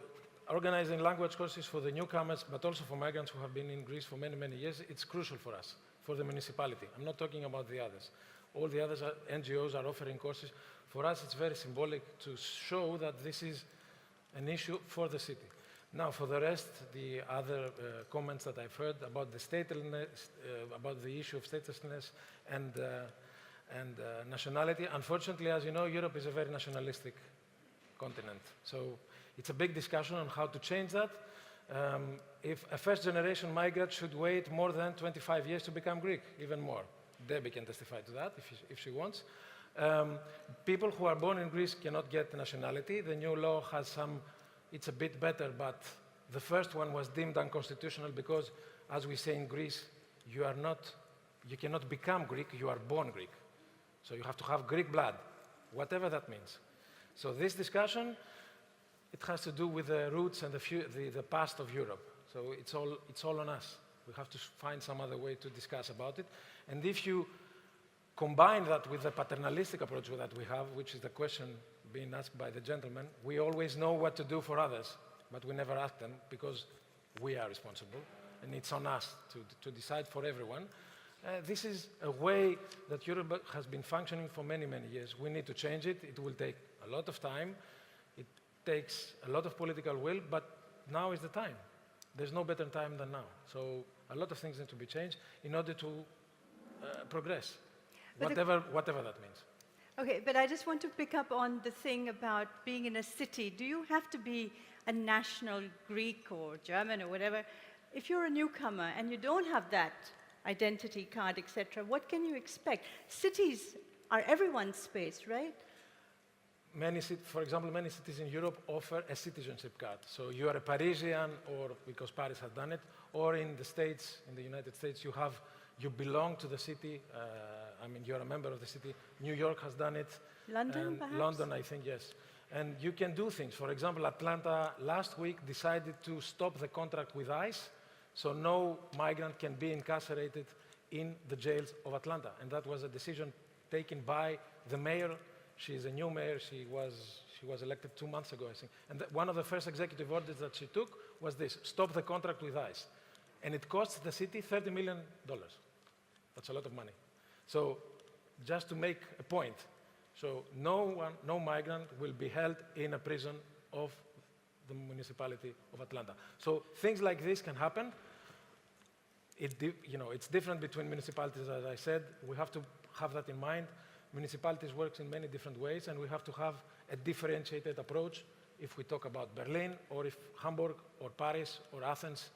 organizing language courses for the newcomers, but also for migrants who have been in Greece for many, many years, it's crucial for us, for the municipality. I'm not talking about the others. All the others NGOs are offering courses. For us, it's very symbolic to show that this is an issue for the city. Now, for the rest, the other comments that I've heard about the statelessness, about the issue of statelessness and nationality. Unfortunately, as you know, Europe is a very nationalistic continent. So it's a big discussion on how to change that. If a first-generation migrant should wait more than 25 years to become Greek, even more. Debbie can testify to that if she wants. People who are born in Greece cannot get nationality. The new law has some, it's a bit better, but the first one was deemed unconstitutional because, as we say in Greece, you cannot become Greek, you are born Greek. So you have to have Greek blood, whatever that means. So this discussion, it has to do with the roots and the past of Europe. So it's all on us. We have to find some other way to discuss about it. And if you combine that with the paternalistic approach that we have, which is the question being asked by the gentleman, we always know what to do for others, but we never ask them because we are responsible, and it's on us to decide for everyone. This is a way that Europe has been functioning for many, many years. We need to change it. It will take a lot of time. It takes a lot of political will, but now is the time. There's no better time than now. So a lot of things need to be changed in order to progress, whatever that means. Okay, but I just want to pick up on the thing about being in a city. Do you have to be a national Greek or German or whatever? If you're a newcomer and you don't have that identity card, etc., what can you expect? Cities are everyone's space, right? For example, many cities in Europe offer a citizenship card. So you are a Parisian, or because Paris has done it, or in the States, in the United States, you belong to the city. I mean, you're a member of the city. New York has done it. London, perhaps? London, I think, yes. And you can do things. For example, Atlanta last week decided to stop the contract with ICE, so no migrant can be incarcerated in the jails of Atlanta. And that was a decision taken by the mayor. She is a new mayor. She was elected 2 months ago, I think. And one of the first executive orders that she took was this: stop the contract with ICE. And it costs the city $30 million. That's a lot of money. So just to make a point, so no migrant will be held in a prison of the municipality of Atlanta. So things like this can happen. It's different between municipalities, as I said. We have to have that in mind. Municipalities work in many different ways, and we have to have a differentiated approach if we talk about Berlin, or if Hamburg, or Paris, or Athens,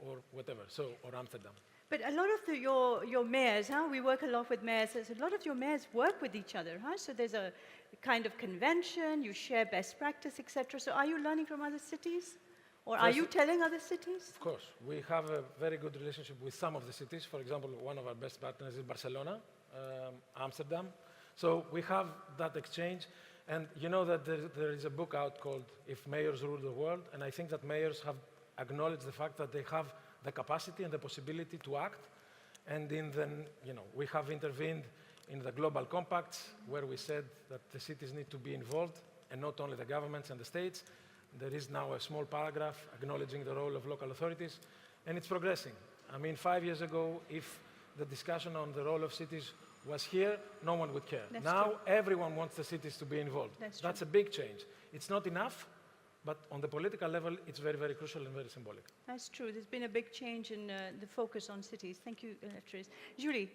or whatever, or Amsterdam. But a lot of your mayors, we work a lot with mayors, a lot of your mayors work with each other, so there's a kind of convention, you share best practice, etc. So are you learning from other cities? Or are you telling other cities? Of course. We have a very good relationship with some of the cities. For example, one of our best partners is Barcelona, Amsterdam. So we have that exchange. And you know that there is a book out called If Mayors Rule the World, and I think that mayors have acknowledged the fact that they have the capacity and the possibility to act. And we have intervened in the global compacts, where we said that the cities need to be involved, and not only the governments and the states. There is now a small paragraph acknowledging the role of local authorities, and it's progressing. I mean, 5 years ago, if the discussion on the role of cities was here, no one would care. Now, everyone wants the cities to be involved. That's a big change. It's not enough, but on the political level, it's very, very crucial and very symbolic. That's true. There's been a big change in the focus on cities. Thank you, Lefteris. Julie,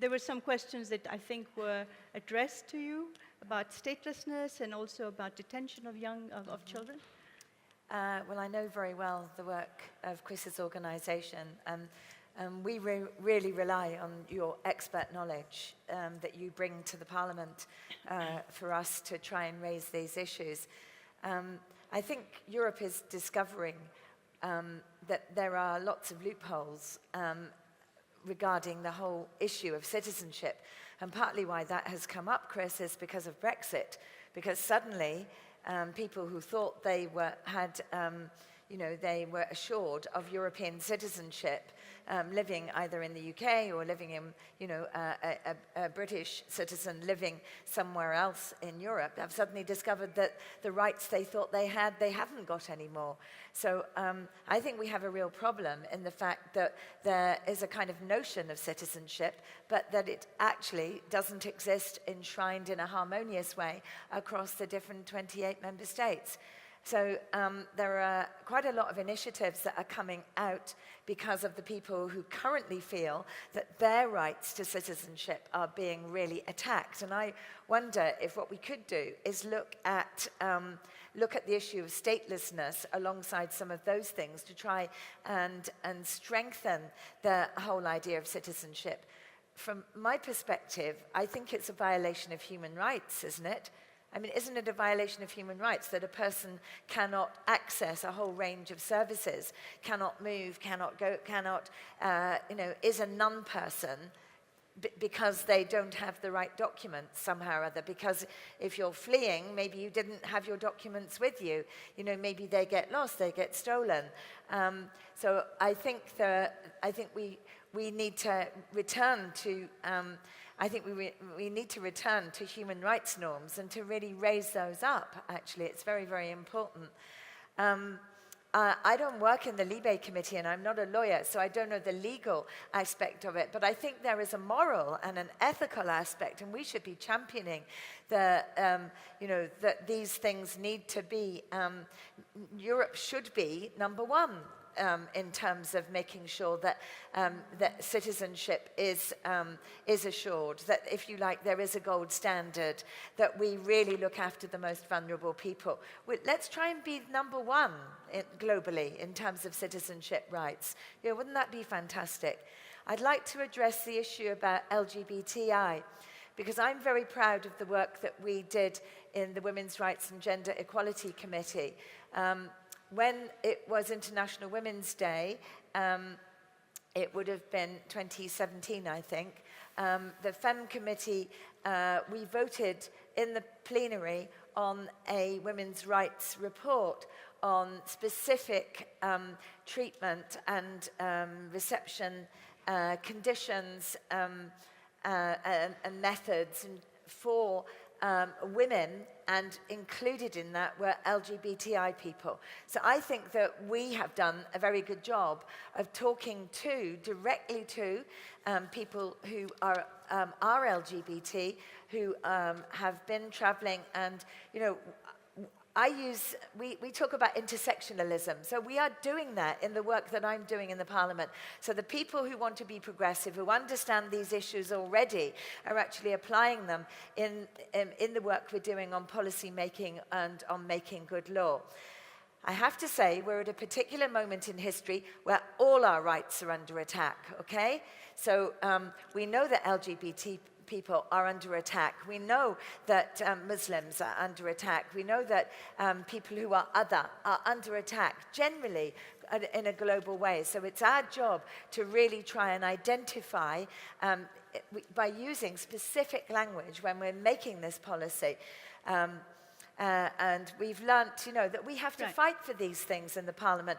there were some questions that I think were addressed to you about statelessness and also about detention of children. Well, I know very well the work of Chris's organisation, and we really rely on your expert knowledge that you bring to the Parliament for us to try and raise these issues. I think Europe is discovering that there are lots of loopholes regarding the whole issue of citizenship. And partly why that has come up, Chris, is because of Brexit. Because suddenly, people who thought they were they were assured of European citizenship, living either in the UK or living in, a British citizen living somewhere else in Europe, have suddenly discovered that the rights they thought they had, they haven't got anymore. So I think we have a real problem in the fact that there is a kind of notion of citizenship, but that it actually doesn't exist enshrined in a harmonious way across the different 28 member states. So there are quite a lot of initiatives that are coming out because of the people who currently feel that their rights to citizenship are being really attacked. And I wonder if what we could do is look at the issue of statelessness alongside some of those things to try and strengthen the whole idea of citizenship. From my perspective, I think it's a violation of human rights, isn't it? I mean, isn't it a violation of human rights that a person cannot access a whole range of services, cannot move, cannot go, is a non-person because they don't have the right documents somehow or other? Because if you're fleeing, maybe you didn't have your documents with you. Maybe they get lost, they get stolen. So I think we need to return to. I think we need to return to human rights norms and to really raise those up, actually. It's very, very important. I don't work in the Libe committee, and I'm not a lawyer, so I don't know the legal aspect of it, but I think there is a moral and an ethical aspect, and we should be championing that these things need to be, Europe should be number one. In terms of making sure that that citizenship is assured, that, if you like, there is a gold standard, that we really look after the most vulnerable people. Let's try and be number one globally in terms of citizenship rights. Wouldn't that be fantastic? I'd like to address the issue about LGBTI, because I'm very proud of the work that we did in the Women's Rights and Gender Equality Committee. When it was International Women's Day, it would have been 2017, I think, the FEM committee, we voted in the plenary on a women's rights report on specific treatment and reception conditions and methods for women, and included in that were LGBTI people. So I think that we have done a very good job of talking directly to people who are LGBT, who have been traveling, and we talk about intersectionalism. So we are doing that in the work that I'm doing in the Parliament. So the people who want to be progressive, who understand these issues already, are actually applying them in the work we're doing on policy making and on making good law. I have to say, we're at a particular moment in history where all our rights are under attack, okay? So we know that LGBT people are under attack. We know that Muslims are under attack. We know that people who are other are under attack, generally in a global way. So it's our job to really try and identify, by using specific language when we're making this policy. And we've learnt, that we have to fight for these things in the Parliament.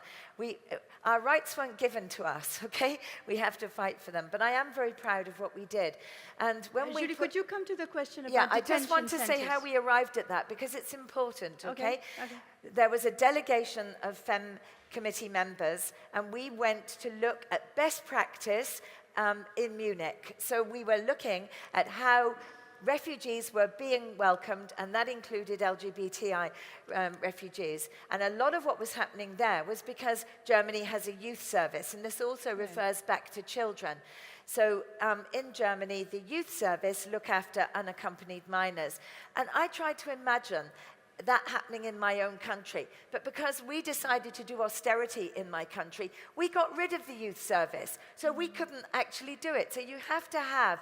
Our rights weren't given to us, okay? We have to fight for them. But I am very proud of what we did. And when Julie, could you come to the question about I detention just want to say centres? how we arrived at that, because it's important, okay? Okay. There was a delegation of FEM committee members, and we went to look at best practice in Munich. So we were looking at how refugees were being welcomed, and that included LGBTI refugees. And a lot of what was happening there was because Germany has a youth service, and this also refers back to children. So in Germany, the youth service look after unaccompanied minors. And I tried to imagine that happening in my own country. But because we decided to do austerity in my country, we got rid of the youth service. So we couldn't actually do it. So you have to have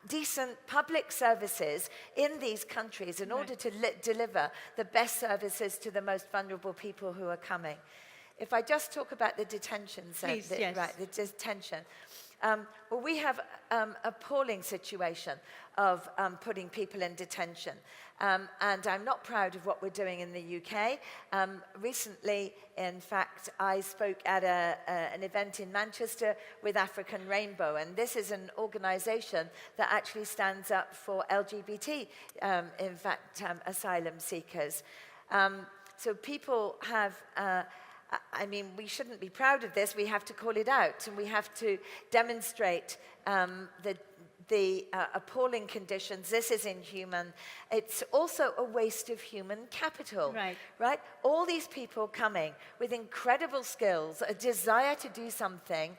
decent public services in these countries in order to deliver the best services to the most vulnerable people who are coming. If I just talk about the detention Please, yes. right, the detention. Well, we have an appalling situation of putting people in detention. And I'm not proud of what we're doing in the UK. Recently, in fact, I spoke at an event in Manchester with African Rainbow, and this is an organization that actually stands up for LGBT, in fact, asylum seekers. So people have... I mean, we shouldn't be proud of this. We have to call it out, and we have to demonstrate the appalling conditions. This is inhuman. It's also a waste of human capital. Right? All these people coming with incredible skills, a desire to do something,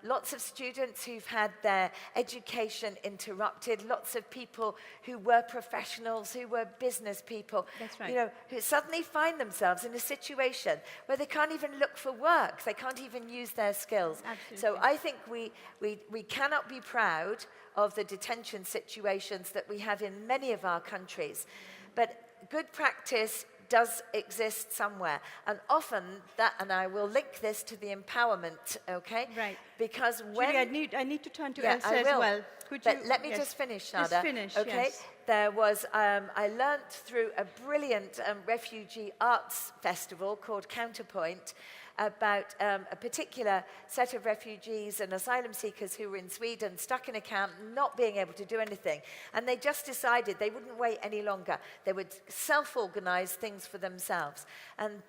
lots of students who've had their education interrupted, lots of people who were professionals, who were business people, That's right. you know, who suddenly find themselves in a situation where they can't even look for work, they can't even use their skills. Absolutely. So I think we cannot be proud of the detention situations that we have in many of our countries. But good practice does exist somewhere. And often that, and I will link this to the empowerment, okay? Right. Because when... Julie, I need to turn to Yeah, Elsa I as will. well. Could But you... let me yes. just finish, Just Nada. finish, okay? yes. There was, I learnt through a brilliant refugee arts festival called Counterpoint about a particular set of refugees and asylum seekers who were in Sweden, stuck in a camp, not being able to do anything. And they just decided they wouldn't wait any longer. They would self-organize things for themselves. And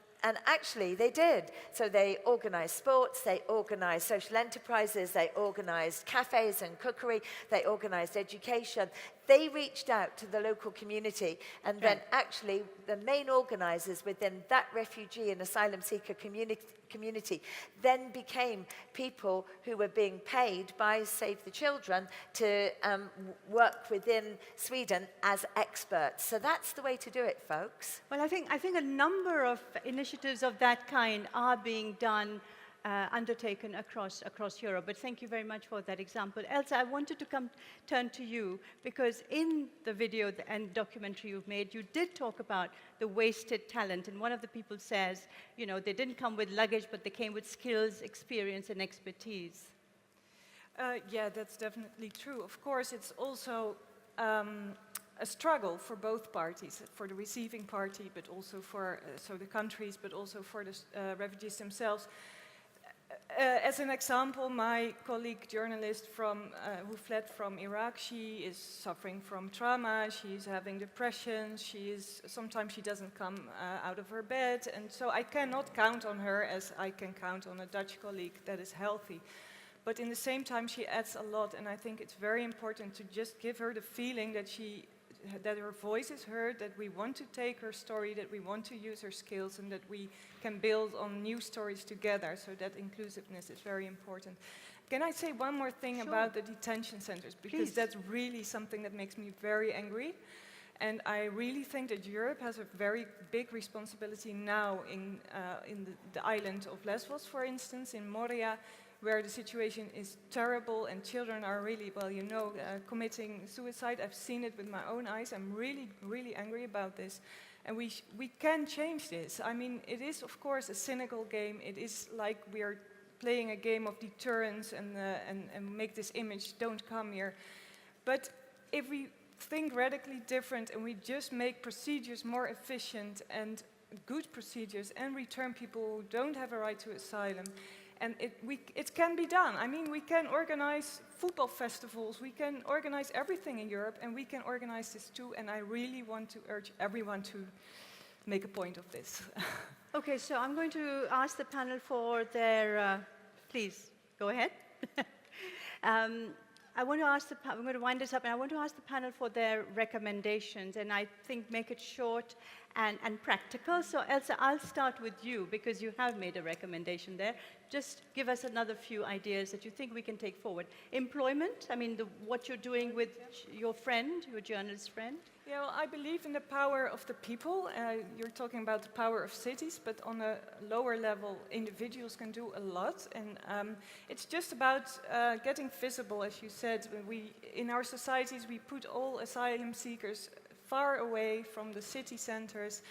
actually, they did. So they organized sports, they organized social enterprises, they organized cafes and cookery, they organized education. They reached out to the local community, and then actually the main organizers within that refugee and asylum seeker community then became people who were being paid by Save the Children to work within Sweden as experts. So that's the way to do it, folks. Well, I think a number of initiatives of that kind are being done, undertaken across Europe. But thank you very much for that example. Elsa, I wanted to turn to you, because in the video and documentary you've made, you did talk about the wasted talent. And one of the people says, you know, they didn't come with luggage, but they came with skills, experience, and expertise. Yeah, that's definitely true. Of course, it's also a struggle for both parties, for the receiving party, but also for so the countries, but also for the refugees themselves. As an example, my colleague journalist who fled from Iraq, she is suffering from trauma, she's having depression, sometimes she doesn't come out of her bed, and so I cannot count on her as I can count on a Dutch colleague that is healthy. But in the same time, she adds a lot, and I think it's very important to just give her the feeling that her voice is heard, that we want to take her story, that we want to use her skills, and that we can build on new stories together. So that inclusiveness is very important. Can I say one more thing about the detention centers? Because that's really something that makes me very angry. And I really think that Europe has a very big responsibility now in the island of Lesbos, for instance, in Moria, where the situation is terrible and children are really, well, you know, committing suicide. I've seen it with my own eyes. I'm really, really angry about this. And we can change this. I mean, it is, of course, a cynical game. It is like we are playing a game of deterrence and make this image, don't come here. But if we think radically different and we just make procedures more efficient and good procedures and return people who don't have a right to asylum, and it can be done. I mean, we can organize football festivals, we can organize everything in Europe, and we can organize this too, and I really want to urge everyone to make a point of this. Okay, so I'm going to ask the panel for their, please, go ahead. I'm going to wind this up, and I want to ask the panel for their recommendations, and I think make it short and practical. So Elsa, I'll start with you because you have made a recommendation there. Just give us another few ideas that you think we can take forward. Employment, I mean, what you're doing with your friend, your journalist friend. Yeah, well, I believe in the power of the people. You're talking about the power of cities, but on a lower level, individuals can do a lot. And it's just about getting visible, as you said. In our societies, we put all asylum seekers far away from the city centers.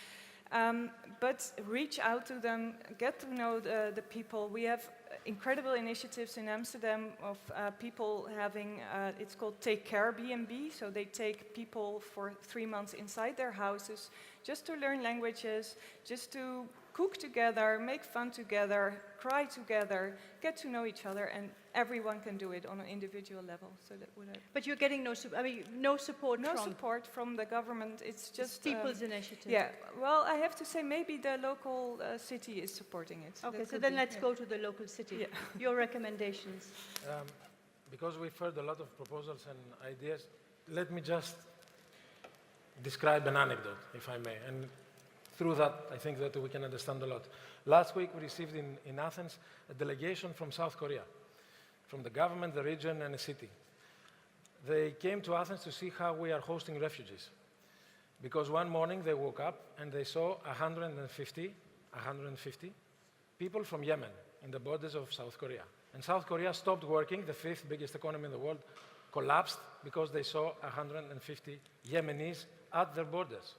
But reach out to them, get to know the people. We have incredible initiatives in Amsterdam of people having, it's called Take Care B&B, so they take people for 3 months inside their houses just to learn languages, just to cook together, make fun together, cry together, get to know each other, and everyone can do it on an individual level. So that would. But you're getting no support. No support from the government. It's just people's initiative. Yeah. Well, I have to say maybe the local city is supporting it. Okay. So then let's go to the local city. Yeah. Your recommendations. Because we've heard a lot of proposals and ideas, let me just describe an anecdote, if I may. And through that, I think that we can understand a lot. Last week, we received in Athens a delegation from South Korea, from the government, the region, and the city. They came to Athens to see how we are hosting refugees. Because one morning, they woke up and they saw 150 people from Yemen in the borders of South Korea. And South Korea stopped working, the 5th biggest economy in the world, collapsed because they saw 150 Yemenis at their borders.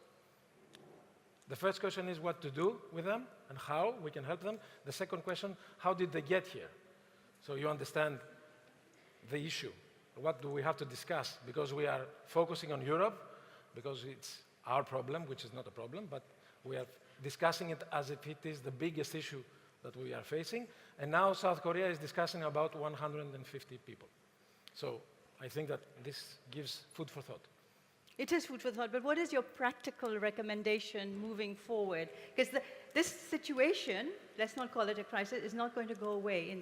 The first question is what to do with them and how we can help them. The second question, how did they get here? So you understand the issue. What do we have to discuss? Because we are focusing on Europe, because it's our problem, which is not a problem, but we are discussing it as if it is the biggest issue that we are facing. And now South Korea is discussing about 150 people. So I think that this gives food for thought. It is food for thought, but what is your practical recommendation moving forward? Because this situation, let's not call it a crisis, is not going to go away.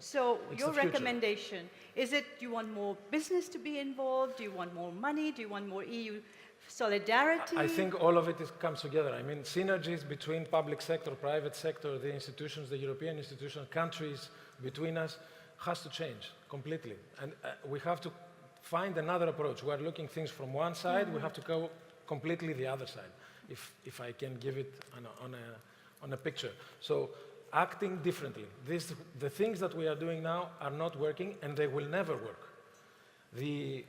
So your recommendation, is it you want more business to be involved? Do you want more money? Do you want more EU solidarity? I think all of it comes together. I mean, synergies between public sector, private sector, the institutions, the European institutions, countries between us has to change completely. And we have to find another approach. We are looking things from one side, we have to go completely the other side, if I can give it on a picture. So acting differently. The things that we are doing now are not working and they will never work. The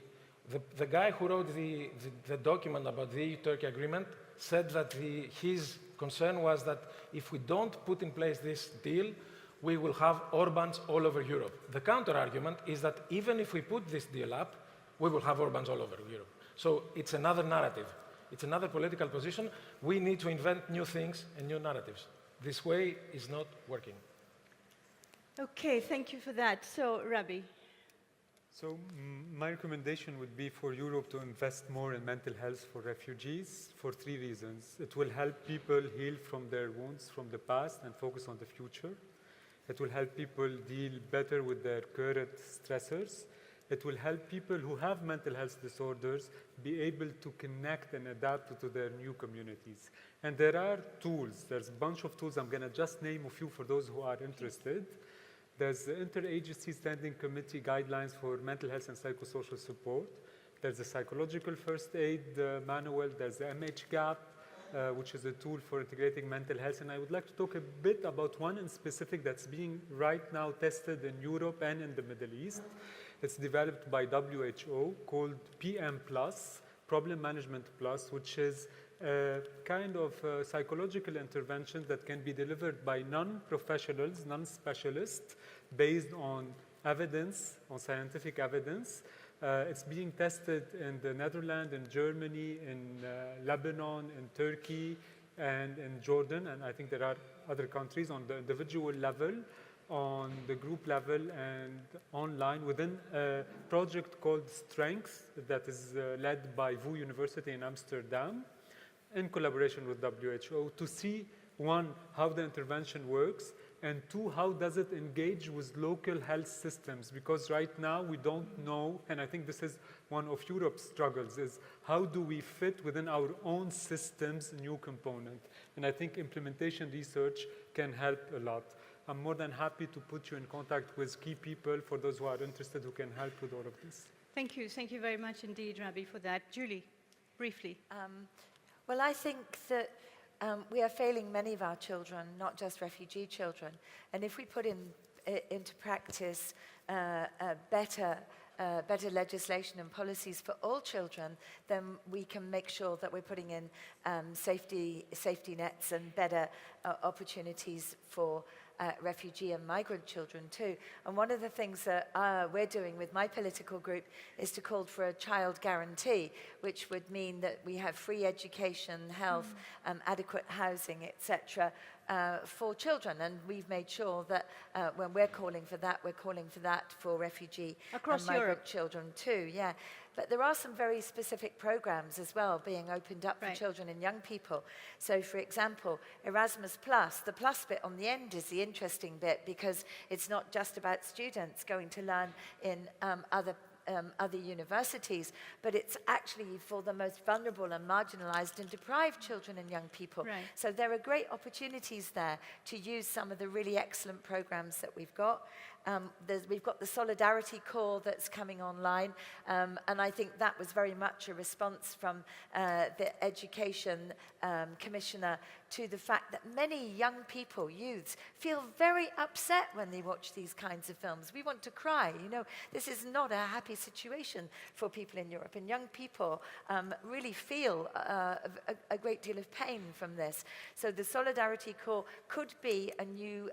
guy who wrote the document about the EU-Turkey agreement said that his concern was that if we don't put in place this deal, we will have Orbans all over Europe. The counter-argument is that even if we put this deal up, we will have Orbans all over Europe. So it's another narrative. It's another political position. We need to invent new things and new narratives. This way is not working. Okay, thank you for that. So, Rabih. So my recommendation would be for Europe to invest more in mental health for refugees for 3 reasons. It will help people heal from their wounds from the past and focus on the future. It will help people deal better with their current stressors. It will help people who have mental health disorders be able to connect and adapt to their new communities. And there are tools. There's a bunch of tools. I'm going to just name a few for those who are interested. There's the Interagency Standing Committee Guidelines for Mental Health and Psychosocial Support. There's the Psychological First Aid Manual. There's the MHGAP, which is a tool for integrating mental health. And I would like to talk a bit about one in specific that's being right now tested in Europe and in the Middle East. It's developed by WHO called PM+, Problem Management Plus, which is a kind of psychological intervention that can be delivered by non-professionals, non-specialists, based on evidence, on scientific evidence. It's being tested in the Netherlands, in Germany, in Lebanon, in Turkey, and in Jordan. And I think there are other countries on the individual level, on the group level, and online within a project called Strength that is led by VU University in Amsterdam in collaboration with WHO to see, one, how the intervention works, And two, how does it engage with local health systems? Because right now we don't know, and I think this is one of Europe's struggles, is how do we fit within our own systems new component? And I think implementation research can help a lot. I'm more than happy to put you in contact with key people for those who are interested who can help with all of this. Thank you. Thank you very much indeed, Rabih, for that. Julie, briefly. Well, I think that we are failing many of our children, not just refugee children. And if we put into practice better legislation and policies for all children, then we can make sure that we're putting in safety nets and better opportunities for refugee and migrant children too. And one of the things that we're doing with my political group is to call for a child guarantee, which would mean that we have free education, health, adequate housing, etc. For children. And we've made sure that when we're calling for that for refugee Across and migrant Europe. children too. Yeah. But there are some very specific programs as well being opened up for children and young people. So, for example, Erasmus Plus, the plus bit on the end is the interesting bit because it's not just about students going to learn in other universities, but it's actually for the most vulnerable and marginalized and deprived children and young people. Right. So there are great opportunities there to use some of the really excellent programs that we've got. We've got the Solidarity Corps that's coming online, and I think that was very much a response from the Education Commissioner to the fact that many young people, youths, feel very upset when they watch these kinds of films. We want to cry, you know. This is not a happy situation for people in Europe, and young people really feel a great deal of pain from this. So the Solidarity Corps could be a new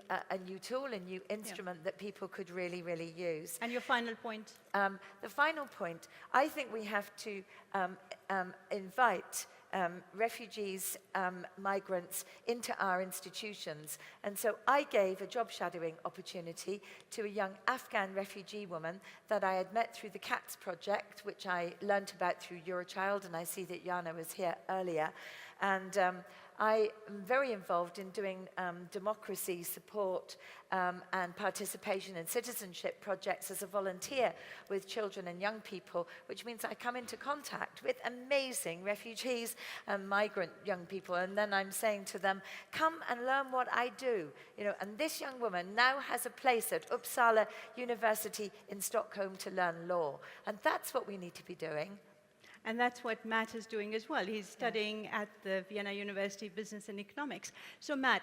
tool, a new instrument that people could really, really use. And your final point? The final point, I think we have to invite refugees, migrants into our institutions. And so I gave a job shadowing opportunity to a young Afghan refugee woman that I had met through the CATS project, which I learnt about through Eurochild, and I see that Jana was here earlier. And I am very involved in doing democracy support and participation in citizenship projects as a volunteer with children and young people, which means I come into contact with amazing refugees and migrant young people, and then I'm saying to them, come and learn what I do. You know, and this young woman now has a place at Uppsala University in Stockholm to learn law, and that's what we need to be doing. And that's what Matt is doing as well. He's studying at the Vienna University Business and Economics. So Matt,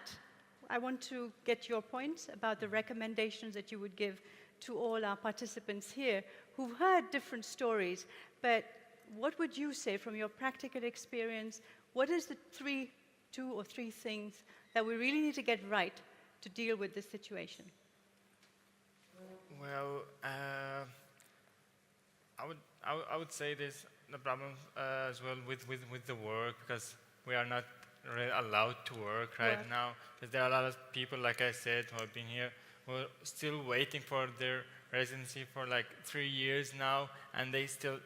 I want to get your points about the recommendations that you would give to all our participants here who've heard different stories, but what would you say from your practical experience? What is the two or three things that we really need to get right to deal with this situation? Well, I would say there's the problem as well with the work, because we are not really allowed to work right now. Because there are a lot of people, like I said, who have been here, who are still waiting for their residency for like 3 years now, and they still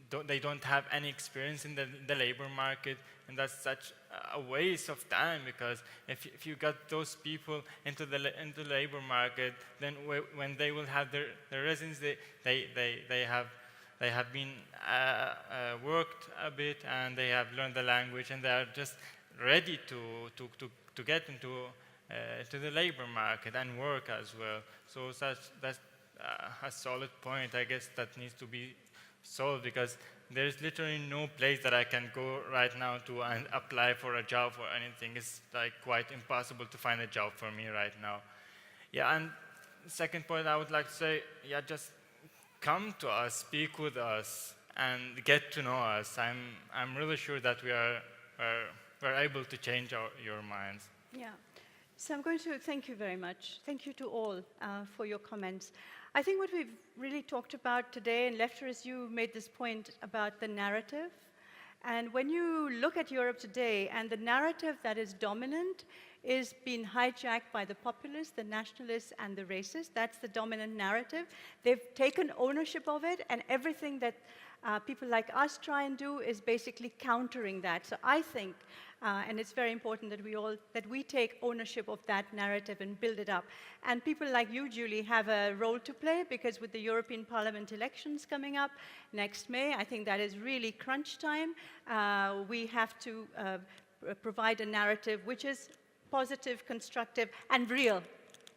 don't have any experience in the labor market, and that's such a waste of time, because if you got those people into the labor market, then when they will have their residency, they have been worked a bit, and they have learned the language, and they are just ready to get into the labor market and work as well. So that's a solid point, I guess, that needs to be solved, because there's literally no place that I can go right now to apply for a job or anything. It's like quite impossible to find a job for me right now. Yeah, and the second point I would like to say, yeah, just come to us, speak with us, and get to know us. I'm really sure that we're able to change your minds. Yeah. So I'm going to thank you very much. Thank you to all for your comments. I think what we've really talked about today, and Lefteris, you made this point about the narrative. And when you look at Europe today, and the narrative that is dominant is being hijacked by the populists, the nationalists, and the racists. That's the dominant narrative. They've taken ownership of it, and everything that people like us try and do is basically countering that. So I think And it's very important that we take ownership of that narrative and build it up. And people like you, Julie, have a role to play, because with the European Parliament elections coming up next May, I think that is really crunch time. We have to provide a narrative which is positive, constructive, and real,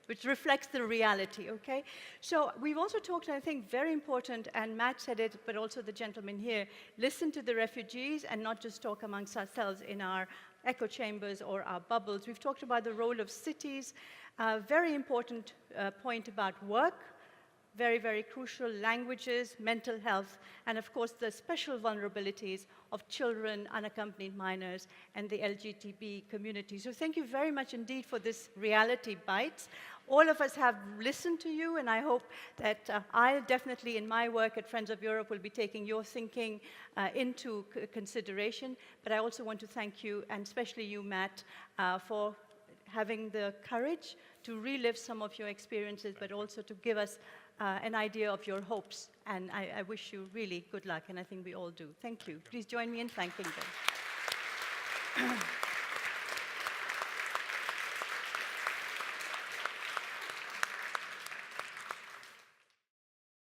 which reflects the reality, okay? So we've also talked, I think, very important, and Matt said it, but also the gentleman here, listen to the refugees and not just talk amongst ourselves in our echo chambers or our bubbles. We've talked about the role of cities, very important point about work, very, very crucial, languages, mental health, and of course the special vulnerabilities of children, unaccompanied minors, and the LGTB community. So thank you very much indeed for this Reality Bites. All of us have listened to you, and I hope that I definitely, in my work at Friends of Europe, will be taking your thinking into consideration. But I also want to thank you, and especially you, Matt, for having the courage to relive some of your experiences, but also to give us an idea of your hopes. And I wish you really good luck, and I think we all do. Thank you. Please join me in thanking them.